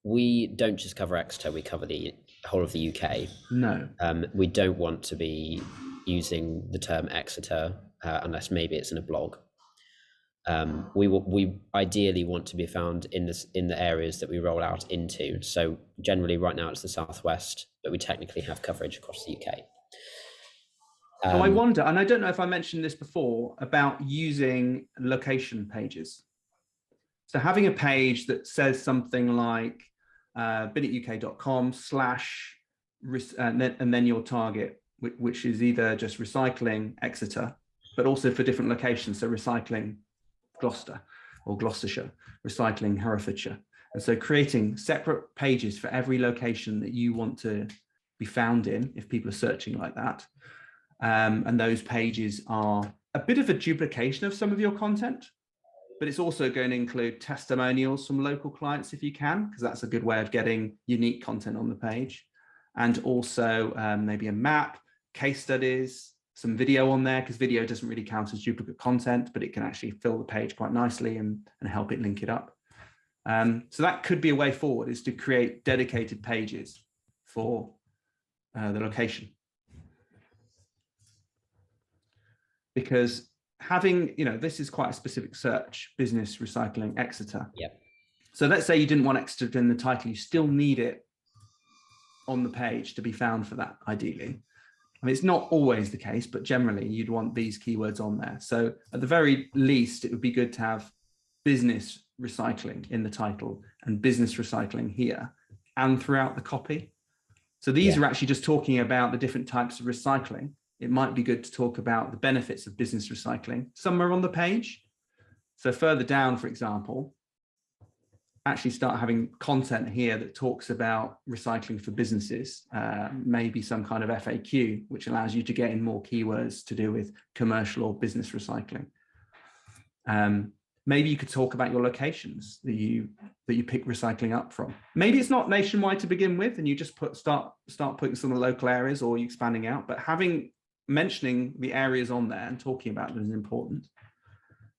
we don't just cover Exeter, we cover the whole of the UK. No. We don't want to be using the term Exeter unless maybe it's in a blog. We ideally want to be found in the areas that we roll out into. So generally right now it's the Southwest, but we technically have coverage across the UK. So I wonder, and I don't know if I mentioned this before, about using location pages. So having a page that says something like binituk.com/ and then your target, which is either just recycling Exeter, but also for different locations. So recycling Gloucester or Gloucestershire, recycling Herefordshire. And so creating separate pages for every location that you want to be found in, if people are searching like that. And those pages are a bit of a duplication of some of your content, but it's also going to include testimonials from local clients if you can, because that's a good way of getting unique content on the page. And also maybe a map, case studies, some video on there, because video doesn't really count as duplicate content, but it can actually fill the page quite nicely and help it link it up. So that could be a way forward, is to create dedicated pages for the location. Because having, this is quite a specific search, business recycling Exeter. Yeah. So let's say you didn't want Exeter in the title, you still need it on the page to be found for that, ideally. I mean, it's not always the case, but generally you'd want these keywords on there. So at the very least, it would be good to have business recycling in the title and business recycling here and throughout the copy. So these are actually just talking about the different types of recycling. It might be good to talk about the benefits of business recycling somewhere on the page. So further down, for example, actually start having content here that talks about recycling for businesses, maybe some kind of FAQ, which allows you to get in more keywords to do with commercial or business recycling. Maybe you could talk about your locations that you pick recycling up from. Maybe it's not nationwide to begin with, and you just start putting some of the local areas, or you expanding out, but mentioning the areas on there and talking about them is important.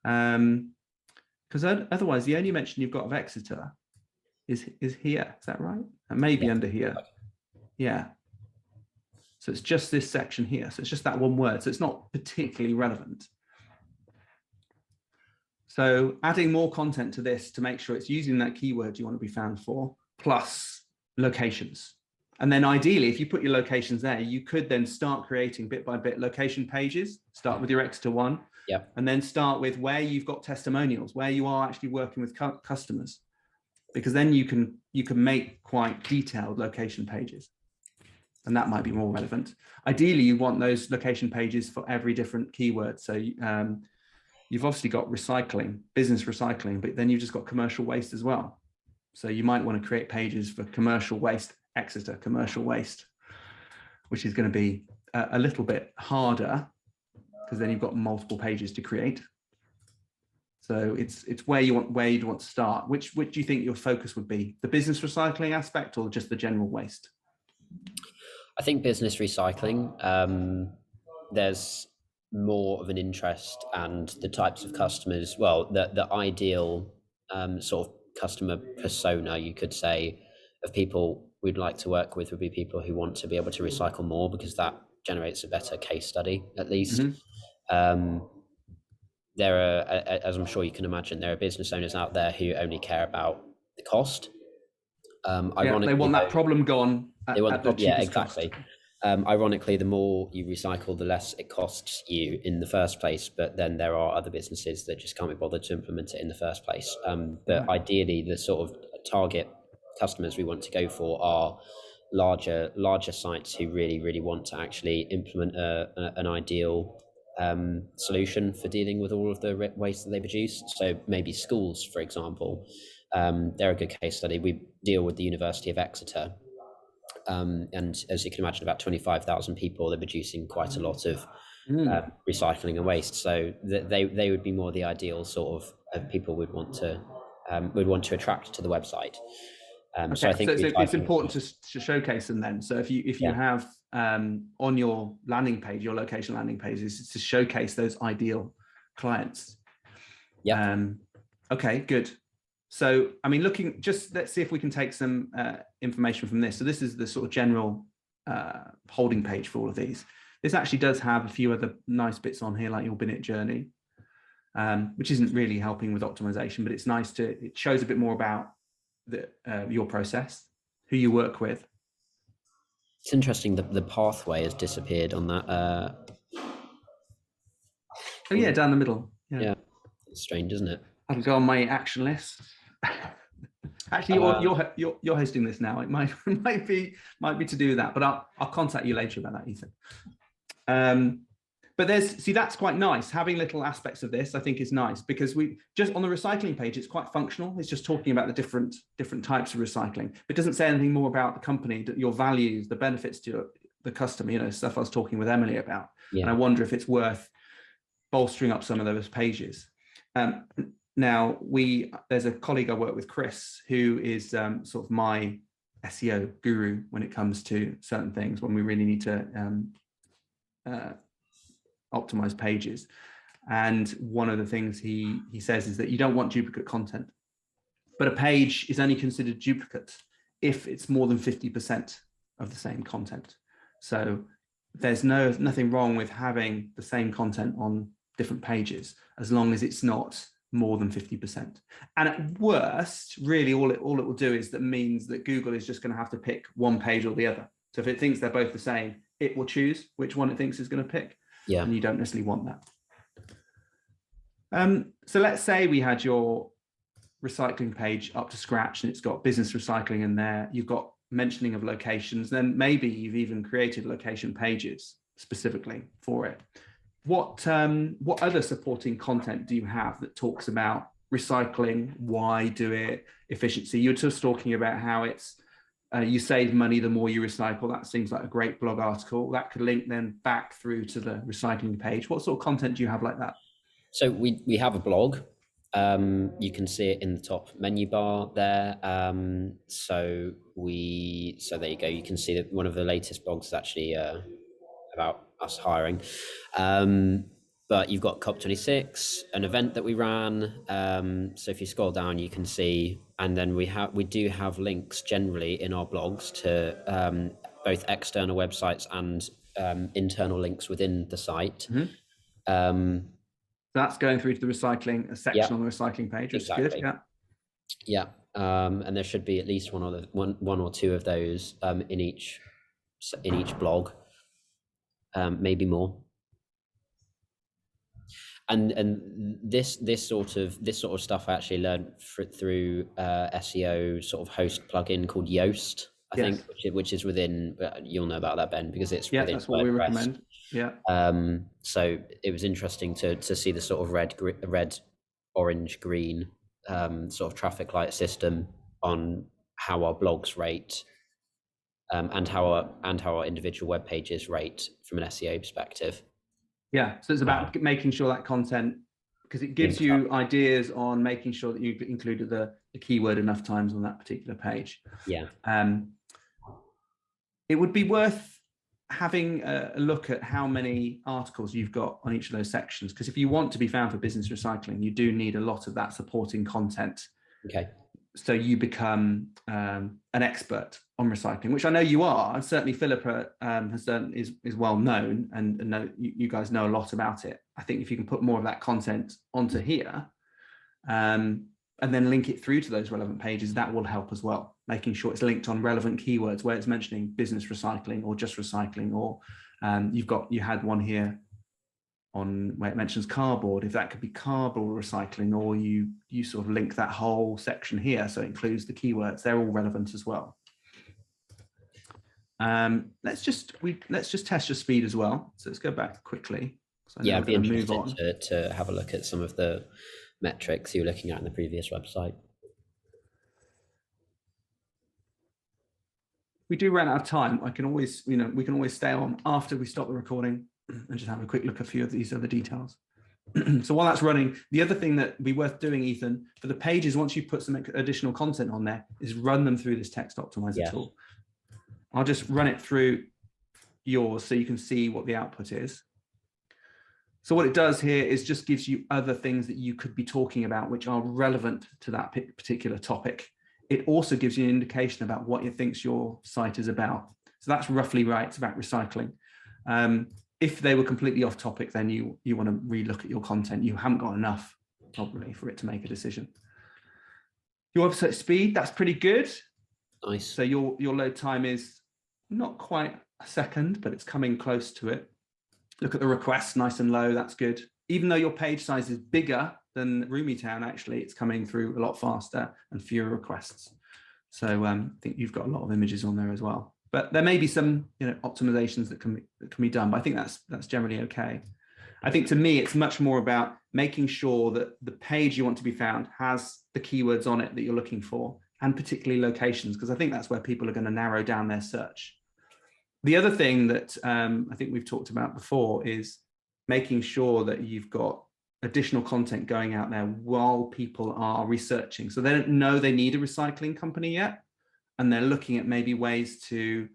Because otherwise the only mention you've got of Exeter is here. Is that right? And maybe under here. Yeah. So it's just this section here. So it's just that one word. So it's not particularly relevant. So adding more content to this to make sure it's using that keyword you want to be found for, plus locations. And then ideally, if you put your locations there, you could then start creating bit by bit location pages. Start with your Exeter one, and then start with where you've got testimonials, where you are actually working with customers, because then you can make quite detailed location pages, and that might be more relevant. Ideally, you want those location pages for every different keyword. So you've obviously got recycling, business recycling, but then you've just got commercial waste as well. So you might want to create pages for commercial waste. Exeter commercial waste, which is going to be a little bit harder because then you've got multiple pages to create. So it's where you'd want to start. Which do you think your focus would be? The business recycling aspect or just the general waste? I think business recycling. There's more of an interest, and the types of customers, well, the ideal sort of customer persona, you could say, of people we'd like to work with would be people who want to be able to recycle more, because that generates a better case study, at least. There are, as I'm sure you can imagine, there are business owners out there who only care about the cost. Yeah, they want that problem gone at the cheapest exactly. cost. Ironically, the more you recycle, the less it costs you in the first place. But then there are other businesses that just can't be bothered to implement it in the first place. But ideally, the sort of target customers we want to go for are larger sites who really want to actually implement an ideal solution for dealing with all of the waste that they produce. So maybe schools, for example, they're a good case study. We deal with the University of Exeter. And as you can imagine, about 25,000 people, they're producing quite a lot of recycling and waste. So they would be more the ideal sort of people we'd want to attract to the website. So I think it's important to showcase them then. So if you have on your landing page, your location landing page, is to showcase those ideal clients. Yeah. Okay, good. So, I mean, let's see if we can take some information from this. So this is the sort of general holding page for all of these. This actually does have a few other nice bits on here, like your Binit journey, which isn't really helping with optimization, but it's nice it shows a bit more about your process, who you work with. It's interesting that the pathway has disappeared on that. Oh yeah, down the middle. Yeah, it's strange, isn't it? That'll go on my action list. Actually, you're hosting this now. It might be to do with that, but I'll contact you later about that, Ethan. But that's quite nice. Having little aspects of this, I think, is nice, because we just on the recycling page, it's quite functional. It's just talking about the different types of recycling. It doesn't say anything more about the company, your values, the benefits to the customer. Stuff I was talking with Emily about. Yeah. And I wonder if it's worth bolstering up some of those pages. Now, there's a colleague I work with, Chris, who is sort of my SEO guru when it comes to certain things, when we really need to optimize pages. And one of the things he says is that you don't want duplicate content, but a page is only considered duplicate if it's more than 50% of the same content. So there's nothing wrong with having the same content on different pages, as long as it's not more than 50%. And at worst, really all it will do is that means that Google is just going to have to pick one page or the other. So if it thinks they're both the same, it will choose which one it thinks is going to pick. Yeah. And you don't necessarily want that. So let's say we had your recycling page up to scratch and it's got business recycling in there. You've got mentioning of locations. Then maybe you've even created location pages specifically for it. What other supporting content do you have that talks about recycling, why do it, efficiency? You're just talking about how it's you save money the more you recycle. That seems like a great blog article that could link then back through to the recycling page. What sort of content do you have like that? So we have a blog. You can see it in the top menu bar there. So there you go. You can see that one of the latest blogs is actually about us hiring. But you've got COP26, an event that we ran. So if you scroll down, you can see, and then we do have links generally in our blogs to both external websites and internal links within the site. Mm-hmm. That's going through to the recycling, a section on the recycling page, which is good. Yeah. And there should be at least one or two of those in each blog, maybe more. And this sort of stuff I actually learned through SEO sort of host plugin called Yoast, I think, which is within. You'll know about that, Ben, because it's within that's what we recommend. Yeah. So it was interesting to see the sort of red, orange, green sort of traffic light system on how our blogs rate, and how our individual web pages rate from an SEO perspective. Yeah, so it's about making sure that content, because it gives you ideas on making sure that you've included the keyword enough times on that particular page. Yeah. It would be worth having a look at how many articles you've got on each of those sections, because if you want to be found for business recycling, you do need a lot of that supporting content. Okay. So you become an expert on recycling, which I know you are, and certainly Philippa has done, is well known, and know, you guys know a lot about it. I think if you can put more of that content onto here, and then link it through to those relevant pages, that will help as well, making sure it's linked on relevant keywords where it's mentioning business recycling or just recycling, or you had one here on where it mentions cardboard, if that could be cardboard recycling, or you sort of link that whole section here so it includes the keywords. They're all relevant as well. Let's just test your speed as well. So let's go back quickly. So Yeah, I'd be interested to have a look at some of the metrics you were looking at in the previous website. We do run out of time. I can always, we can always stay on after we stop the recording and just have a quick look at a few of these other details. So while that's running, the other thing that would be worth doing, Ethan, for the pages, once you put some additional content on there, is run them through this text optimizer tool. I'll just run it through yours so you can see what the output is. So what it does here is just gives you other things that you could be talking about which are relevant to that particular topic. It also gives you an indication about what it thinks your site is about. So that's roughly right. It's about recycling. If they were completely off topic, then you want to relook at your content. You haven't got enough probably for it to make a decision. Your website speed, that's pretty good. Nice. So your load time is not quite a second, but it's coming close to it. Look at the requests, nice and low, that's good. Even though your page size is bigger than Roomy Town, actually, it's coming through a lot faster and fewer requests. So I think you've got a lot of images on there as well. But there may be some optimizations that can be done, but I think that's generally okay. I think to me, it's much more about making sure that the page you want to be found has the keywords on it that you're looking for, and particularly locations, because I think that's where people are going to narrow down their search. The other thing that I think we've talked about before is making sure that you've got additional content going out there while people are researching. So they don't know they need a recycling company yet, and they're looking at maybe ways to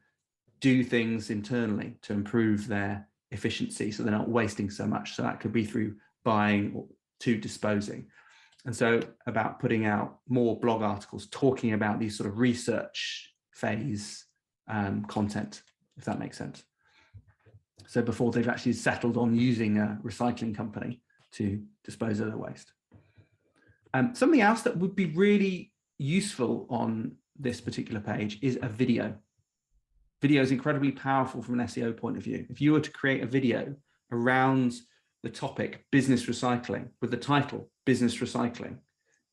do things internally to improve their efficiency so they're not wasting so much. So that could be through buying or to disposing. And so about putting out more blog articles talking about these sort of research phase content, if that makes sense. So before they've actually settled on using a recycling company to dispose of their waste. Something else that would be really useful on this particular page is a video. Video is incredibly powerful from an SEO point of view. If you were to create a video around the topic business recycling with the title business recycling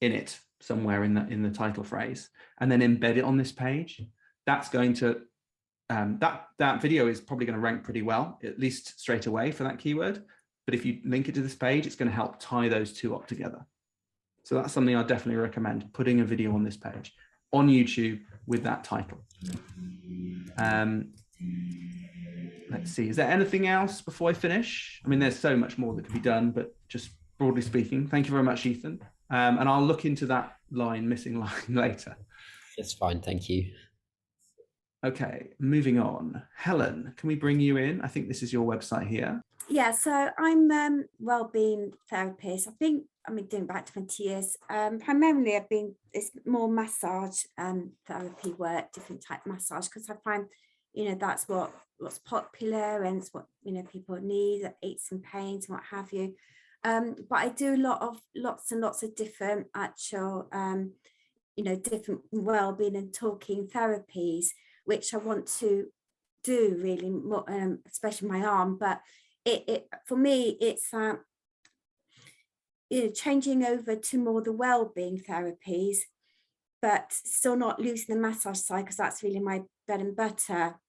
in it somewhere in the title phrase, and then embed it on this page, that's going to that video is probably going to rank pretty well, at least straight away for that keyword. But if you link it to this page, it's going to help tie those two up together. So that's something I definitely recommend, putting a video on this page on YouTube with that title. Let's see, is there anything else before I finish? I mean, there's so much more that could be done, but just broadly speaking, thank you very much, Ethan. And I'll look into that missing line later. It's fine, thank you. Okay, moving on. Helen, can we bring you in? I think this is your website here. Yeah, so I'm wellbeing therapist. I've been doing about 20 years. Primarily, it's more massage therapy work, different type of massage, because I find, that's what's popular and it's what people need, aches and pains and what have you. But I do lots and lots of different actual, different wellbeing and talking therapies, which I want to do really more, especially my arm. But it for me, it's changing over to more the well-being therapies, but still not losing the massage side, because that's really my bread and butter.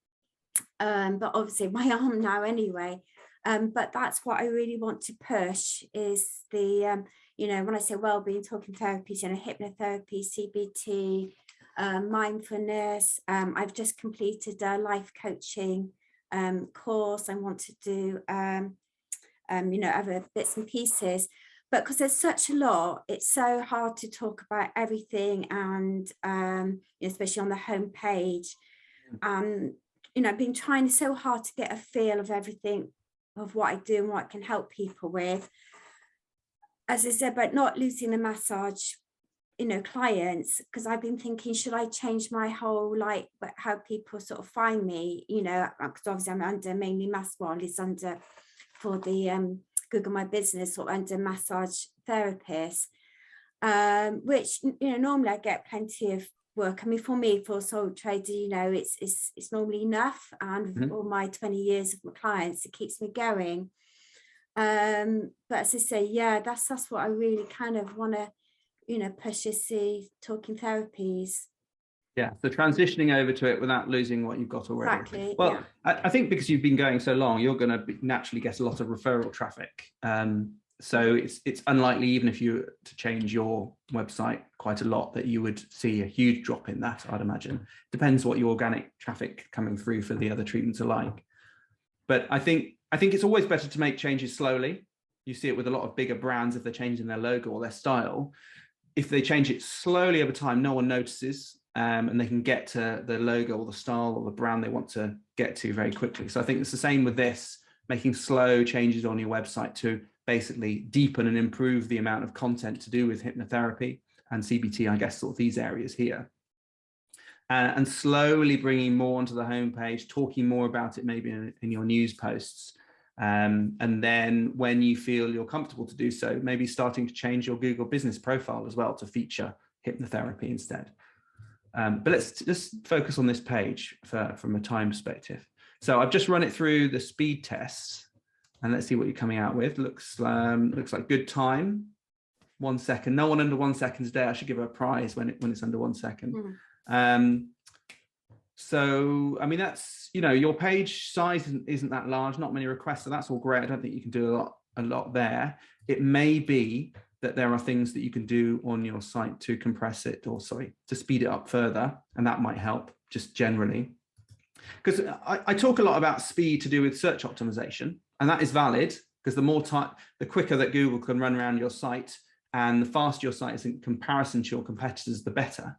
But obviously my arm now anyway. But that's what I really want to push is the when I say well-being, talking therapies, hypnotherapy, CBT, mindfulness. I've just completed a life coaching course. I want to do other bits and pieces, but because there's such a lot, it's so hard to talk about everything, and especially on the home page, I've been trying so hard to get a feel of everything, of what I do and what I can help people with. As I said, but not losing the massage, clients, because I've been thinking, should I change my whole, like, how people sort of find me, because obviously I'm under mainly it's under for the Google My Business, or under massage therapist, which, normally I get plenty of work. I mean, for me, for a sole trader, it's normally enough, and all my 20 years of my clients, it keeps me going. But as I say, yeah, that's what I really kind of want to, push, is the talking therapies. Yeah, so transitioning over to it without losing what you've got already. Exactly. Well, yeah. I think because you've been going so long, you're going to naturally get a lot of referral traffic. So it's unlikely, even if you were to change your website quite a lot, that you would see a huge drop in that, I'd imagine. Depends what your organic traffic coming through for the other treatments are like. But I think it's always better to make changes slowly. You see it with a lot of bigger brands. If they're changing their logo or their style, if they change it slowly over time, no one notices, and they can get to the logo or the style or the brand they want to get to very quickly. So I think it's the same with this, making slow changes on your website to basically deepen and improve the amount of content to do with hypnotherapy and CBT, I guess, sort of these areas here. And slowly bringing more onto the homepage, talking more about it maybe in your news posts. And then when you feel you're comfortable to do so, maybe starting to change your Google business profile as well to feature hypnotherapy instead. But let's just focus on this page from a time perspective. So I've just run it through the speed tests, and let's see what you're coming out with. Looks like good time. 1 second. No one under 1 second today. I should give her a prize when it's under 1 second. So I mean, that's, your page size isn't that large, not many requests, so that's all great. I don't think you can do a lot there. It may be that there are things that you can do on your site to compress it, or to speed it up further, and that might help just generally. Because I talk a lot about speed to do with search optimization, and that is valid, because the quicker that Google can run around your site and the faster your site is in comparison to your competitors, the better.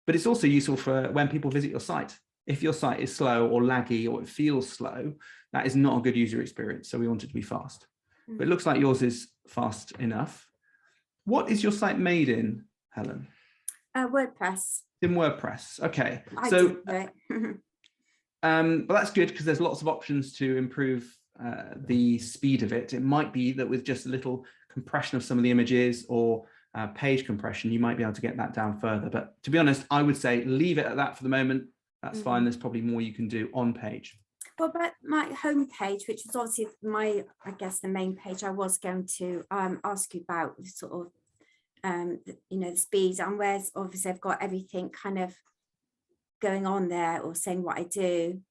But it's also useful for when people visit your site. If your site is slow or laggy, or it feels slow, that is not a good user experience. So we want it to be fast. But it looks like yours is fast enough. What is your site made in, Helen? WordPress. In WordPress. Okay. Well, that's good, because there's lots of options to improve the speed of it. It might be that with just a little compression of some of the images, or page compression, you might be able to get that down further. But to be honest, I would say leave it at that for the moment. That's fine. There's probably more you can do on page. Well, but my homepage, which is obviously the main page I was going to ask you about, sort of, the speed, and where's obviously I've got everything kind of going on there, or saying what I do.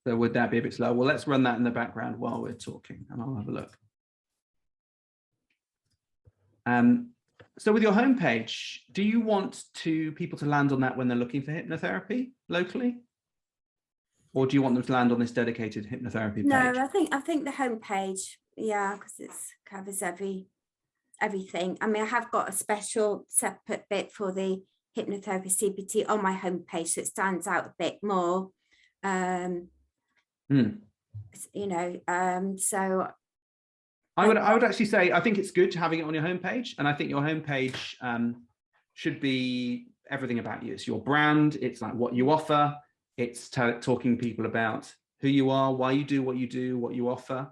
So would that be a bit slow? Well, let's run that in the background while we're talking, and I'll have a look. So with your homepage, do you want people to land on that when they're looking for hypnotherapy locally? Or do you want them to land on this dedicated hypnotherapy page? No, I think the homepage, yeah, because it covers everything. I mean, I have got a special separate bit for the hypnotherapy CBT on my homepage, so it stands out a bit more. So I would actually say, I think it's good to having it on your homepage, and I think your homepage should be everything about you. It's your brand. It's like what you offer. It's talking to people about who you are, why you do, what you offer.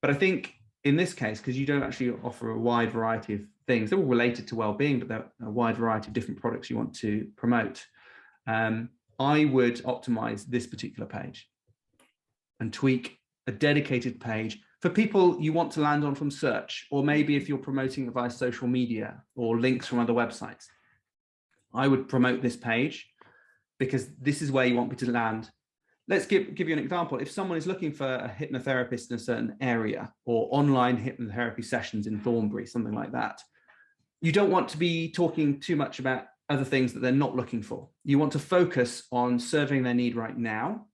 But I think in this case, because you don't actually offer a wide variety of things, they're all related to well-being, but they're a wide variety of different products you want to promote. I would optimize this particular page and tweak a dedicated page for people you want to land on from search, or maybe if you're promoting it via social media or links from other websites. I would promote this page because this is where you want me to land. Let's give you an example. If someone is looking for a hypnotherapist in a certain area, or online hypnotherapy sessions in Thornbury, something like that, you don't want to be talking too much about other things that they're not looking for. You want to focus on serving their need right now.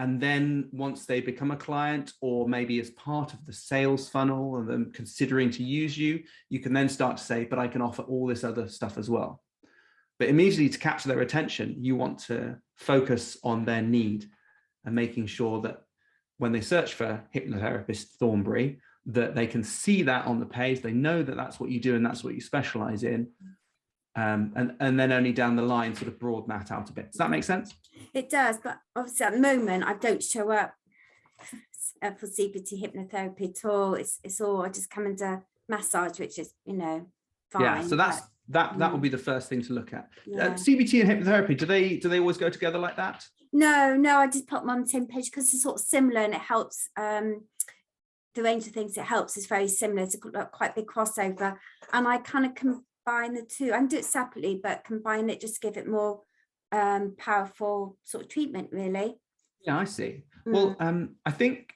And then once they become a client, or maybe as part of the sales funnel and them considering to use you, you can then start to say, but I can offer all this other stuff as well. But immediately, to capture their attention, you want to focus on their need and making sure that when they search for hypnotherapist Thornbury, that they can see that on the page. They know that that's what you do and that's what you specialize in. And then only down the line sort of broaden that out a bit. Does that make sense? It does, but obviously at the moment I don't show up for CBT hypnotherapy at all. It's all, I just come into massage, which is, you know, fine. Yeah, so that will be the first thing to look at. Yeah. CBT and hypnotherapy, do they always go together like that? No, I just put them on the same page because it's sort of similar, and it helps. The range of things it helps is very similar. It's quite a big crossover, and I kind of combine the two. I can do it separately, but combine it just to give it more powerful sort of treatment, really. Yeah, I see. Well, I think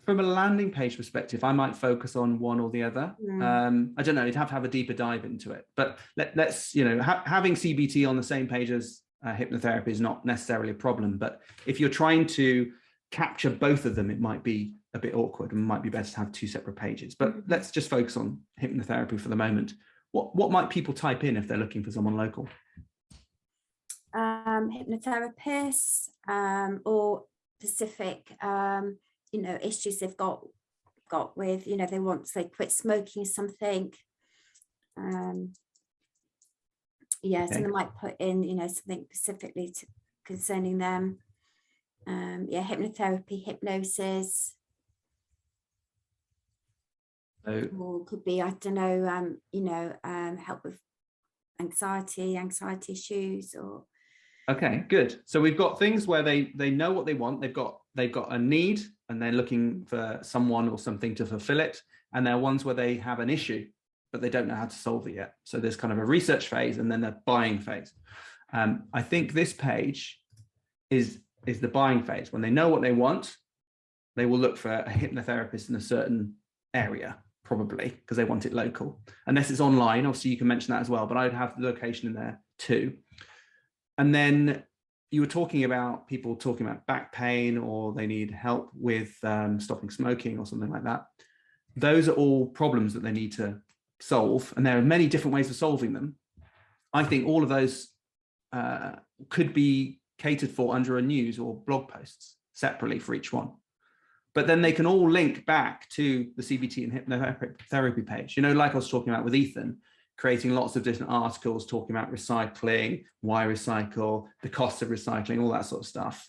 from a landing page perspective, I might focus on one or the other. I don't know, you'd have to have a deeper dive into it. But let's, you know, having CBT on the same page as hypnotherapy is not necessarily a problem. But if you're trying to capture both of them, it might be a bit awkward and might be better to have two separate pages. But let's just focus on hypnotherapy for the moment. What might people type in if they're looking for someone local? Hypnotherapists or specific you know, issues they've got with, you know, they want to quit smoking or something. Yeah, so they might put in, you know, something specifically concerning them. Yeah, hypnotherapy, hypnosis. Or could be, I don't know, you know, help with anxiety issues, or. Okay, good. So we've got things where they know what they want. They've got a need and they're looking for someone or something to fulfill it. And there are ones where they have an issue, but they don't know how to solve it yet. So there's kind of a research phase and then the buying phase. I think this page is the buying phase. When they know what they want, they will look for a hypnotherapist in a certain area, probably because they want it local. Unless it's online, obviously you can mention that as well, but I'd have the location in there too. And then you were talking about people talking about back pain, or they need help with stopping smoking or something like that. Those are all problems that they need to solve. And there are many different ways of solving them. I think all of those could be catered for under a news or blog posts separately for each one. But then they can all link back to the CBT and hypnotherapy page. You know, like I was talking about with Ethan, creating lots of different articles talking about recycling, why recycle, the cost of recycling, all that sort of stuff.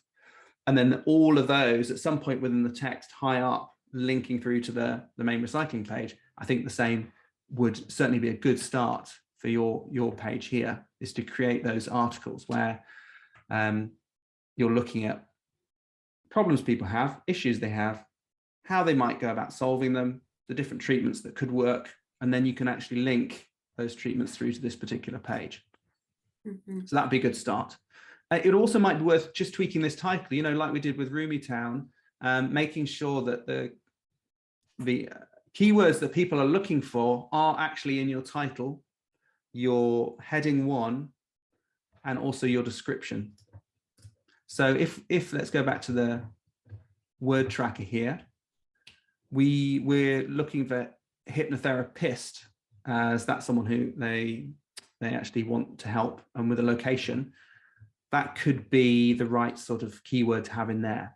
And then all of those at some point within the text high up, linking through to the main recycling page. I think the same would certainly be a good start for your page here, is to create those articles where you're looking at problems people have, issues they have, how they might go about solving them, the different treatments that could work, and then you can actually link those treatments through to this particular page. So that'd be a good start. It also might be worth just tweaking this title, you know, like we did with Roomy Town, making sure that the keywords that people are looking for are actually in your title, your heading 1, and also your description. So if let's go back to the word tracker here, we're looking for hypnotherapist, as that's someone who they actually want to help, and with a location, that could be the right sort of keyword to have in there.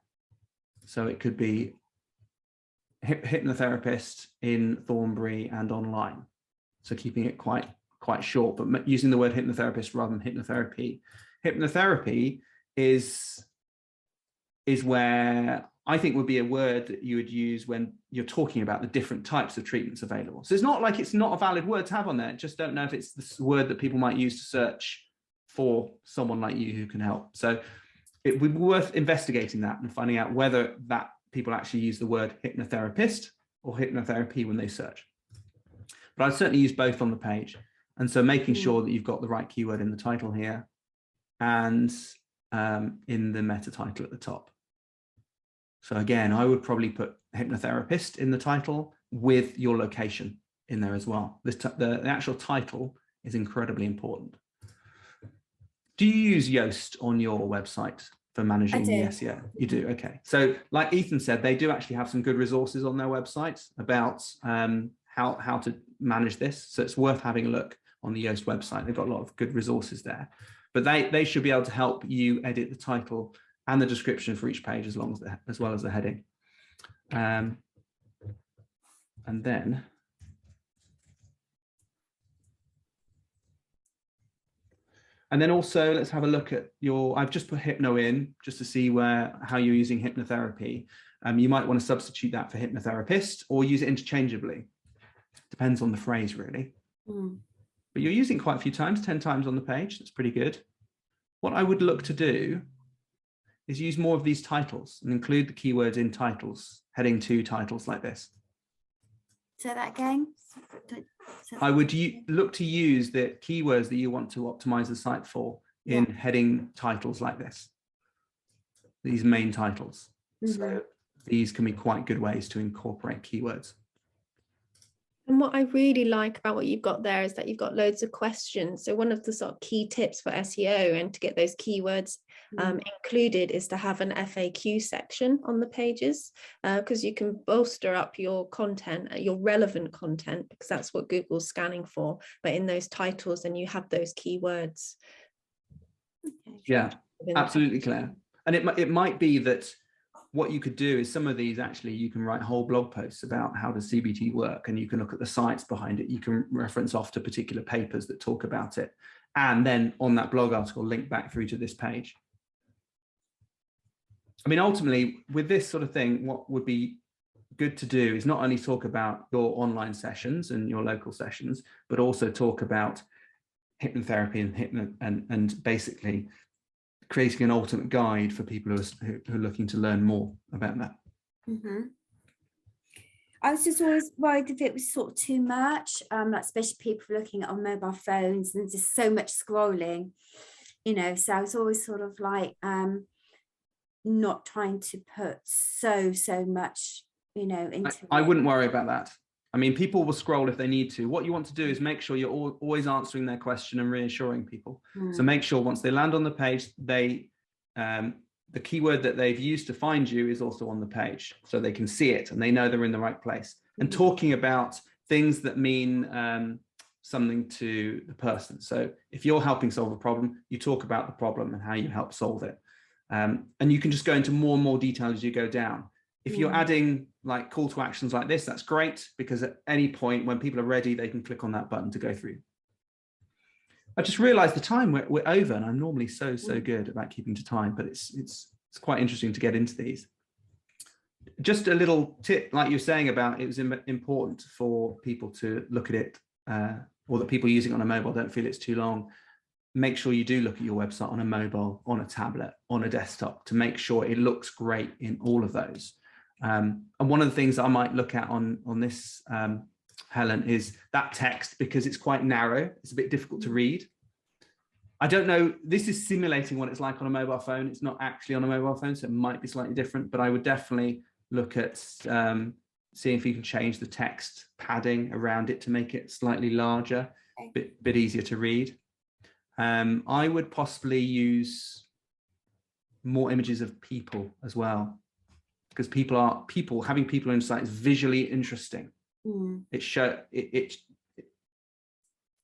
So it could be hypnotherapist in Thornbury and online. So keeping it quite short, but using the word hypnotherapist rather than hypnotherapy. Hypnotherapy is where I think would be a word that you would use when you're talking about the different types of treatments available. So it's not like it's not a valid word to have on there. Just don't know if it's the word that people might use to search for someone like you who can help. So it would be worth investigating that and finding out whether that people actually use the word hypnotherapist or hypnotherapy when they search. But I'd certainly use both on the page. And so making sure that you've got the right keyword in the title here and in the meta title at the top. So again, I would probably put hypnotherapist in the title with your location in there as well. The actual title is incredibly important. Do you use Yoast on your website for managing the SEO? You do, okay. So like Ethan said, they do actually have some good resources on their website about how to manage this. So it's worth having a look. on the Yoast website. They've got a lot of good resources there, but they should be able to help you edit the title and the description for each page as well as the heading. And then also let's have a look at I've just put hypno in just to see how you're using hypnotherapy. You might want to substitute that for hypnotherapist or use it interchangeably. Depends on the phrase really. But you're using it quite a few times, 10 times on the page. That's pretty good. What I would look to do is use more of these titles and include the keywords in titles, heading 2 titles like this. Say that again. I would look to use the keywords that you want to optimize the site for in heading titles like this, these main titles. So these can be quite good ways to incorporate keywords. And what I really like about what you've got there is that you've got loads of questions. So one of the sort of key tips for SEO and to get those keywords included is to have an FAQ section on the pages, because you can bolster up your content, your relevant content, because that's what Google's scanning for. But in those titles, and you have those keywords. Yeah, absolutely, Claire. And it might be that what you could do is some of these actually you can write whole blog posts about how does CBT work, and you can look at the science behind it. You can reference off to particular papers that talk about it, and then on that blog article link back through to this page. I mean, ultimately with this sort of thing, what would be good to do is not only talk about your online sessions and your local sessions, but also talk about hypnotherapy and basically creating an ultimate guide for people who are looking to learn more about that. I was just always worried if it was sort of too much, like especially people looking on mobile phones and just so much scrolling, you know. So I was always sort of like not trying to put so much, you know, into I wouldn't worry about that. I mean, people will scroll if they need to. What you want to do is make sure you're always answering their question and reassuring people. So make sure once they land on the page, the keyword that they've used to find you is also on the page, so they can see it and they know they're in the right place. And talking about things that mean something to the person. So if you're helping solve a problem, you talk about the problem and how you help solve it. And you can just go into more and more detail as you go down. If you're adding like call to actions like this, that's great, because at any point when people are ready, they can click on that button to go through. I just realized the time we're over, and I'm normally so good about keeping to time, but it's quite interesting to get into these. Just a little tip, like you're saying about it was important for people to look at it, or that people using it on a mobile don't feel it's too long. Make sure you do look at your website on a mobile, on a tablet, on a desktop, to make sure it looks great in all of those. And one of the things I might look at on this, Helen, is that text, because it's quite narrow. It's a bit difficult to read. I don't know, this is simulating what it's like on a mobile phone. It's not actually on a mobile phone, so it might be slightly different, but I would definitely look at seeing if you can change the text padding around it to make it slightly larger, bit easier to read. I would possibly use more images of people as well, because having people in sight is visually interesting. It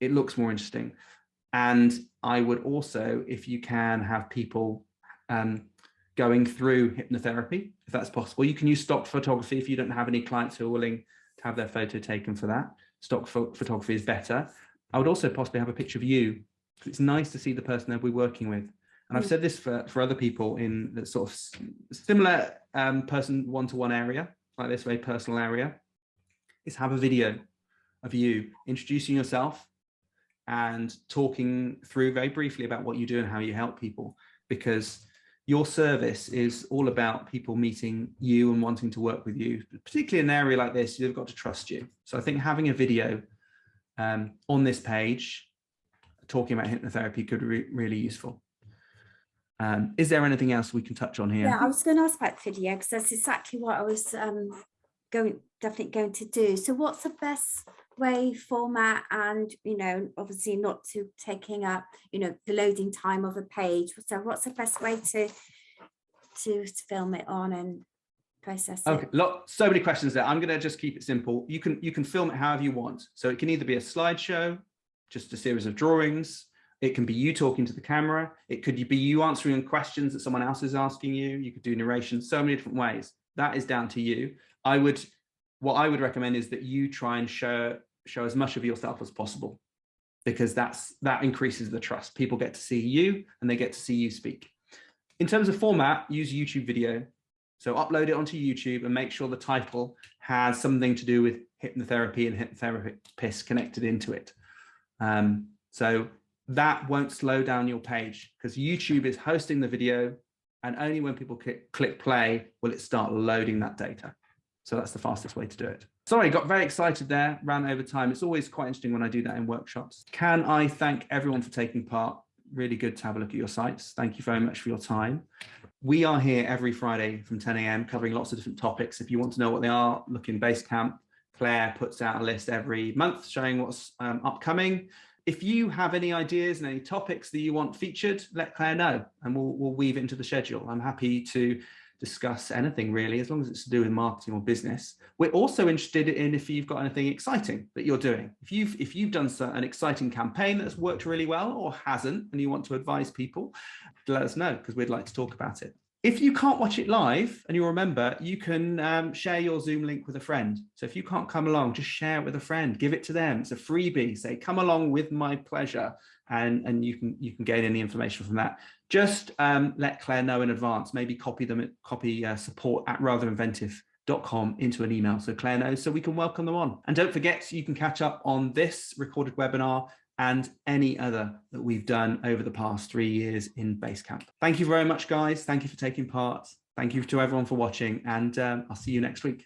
looks more interesting. And I would also, if you can, have people going through hypnotherapy, if that's possible. You can use stock photography if you don't have any clients who are willing to have their photo taken for that. Stock photography is better. I would also possibly have a picture of you. It's nice to see the person they'll be working with. And I've said this for other people in the sort of similar person one-to-one area, like this very personal area, is have a video of you introducing yourself and talking through very briefly about what you do and how you help people, because your service is all about people meeting you and wanting to work with you. Particularly in an area like this, you've got to trust you. So I think having a video on this page talking about hypnotherapy could be really useful. Is there anything else we can touch on here? Yeah, I was going to ask about video, because that's exactly what I was definitely going to do. So what's the best way, format, and, you know, obviously not to taking up, you know, the loading time of a page. So what's the best way to film it on and process it? Okay, so many questions there. I'm going to just keep it simple. You can film it however you want. So it can either be a slideshow, just a series of drawings. It can be you talking to the camera. It could be you answering questions that someone else is asking you. You could do narration so many different ways. That is down to you. What I would recommend is that you try and show as much of yourself as possible, because that increases the trust. People get to see you and they get to see you speak. In terms of format, use YouTube video. So upload it onto YouTube and make sure the title has something to do with hypnotherapy and hypnotherapists connected into it. So that won't slow down your page, because YouTube is hosting the video, and only when people click play will it start loading that data. So that's the fastest way to do it. Sorry, got very excited there, ran over time. It's always quite interesting when I do that in workshops. Can I thank everyone for taking part? Really good to have a look at your sites. Thank you very much for your time. We are here every Friday from 10 a.m. covering lots of different topics. If you want to know what they are, look in Basecamp. Claire puts out a list every month showing what's upcoming. If you have any ideas and any topics that you want featured, let Claire know and we'll weave it into the schedule. I'm happy to discuss anything really, as long as it's to do with marketing or business. We're also interested in if you've got anything exciting that you're doing. If you've done an exciting campaign that's worked really well or hasn't, and you want to advise people, let us know, because we'd like to talk about it. If you can't watch it live, and you'll remember, you can share your Zoom link with a friend. So if you can't come along, just share it with a friend, give it to them. It's a freebie. Say, come along with my pleasure, and you can gain any information from that. Just let Claire know in advance. Maybe copy support@ratherinventive.com into an email so Claire knows, so we can welcome them on. And don't forget, you can catch up on this recorded webinar and any other that we've done over the past 3 years in Basecamp. Thank you very much, guys. Thank you for taking part. Thank you to everyone for watching, and I'll see you next week.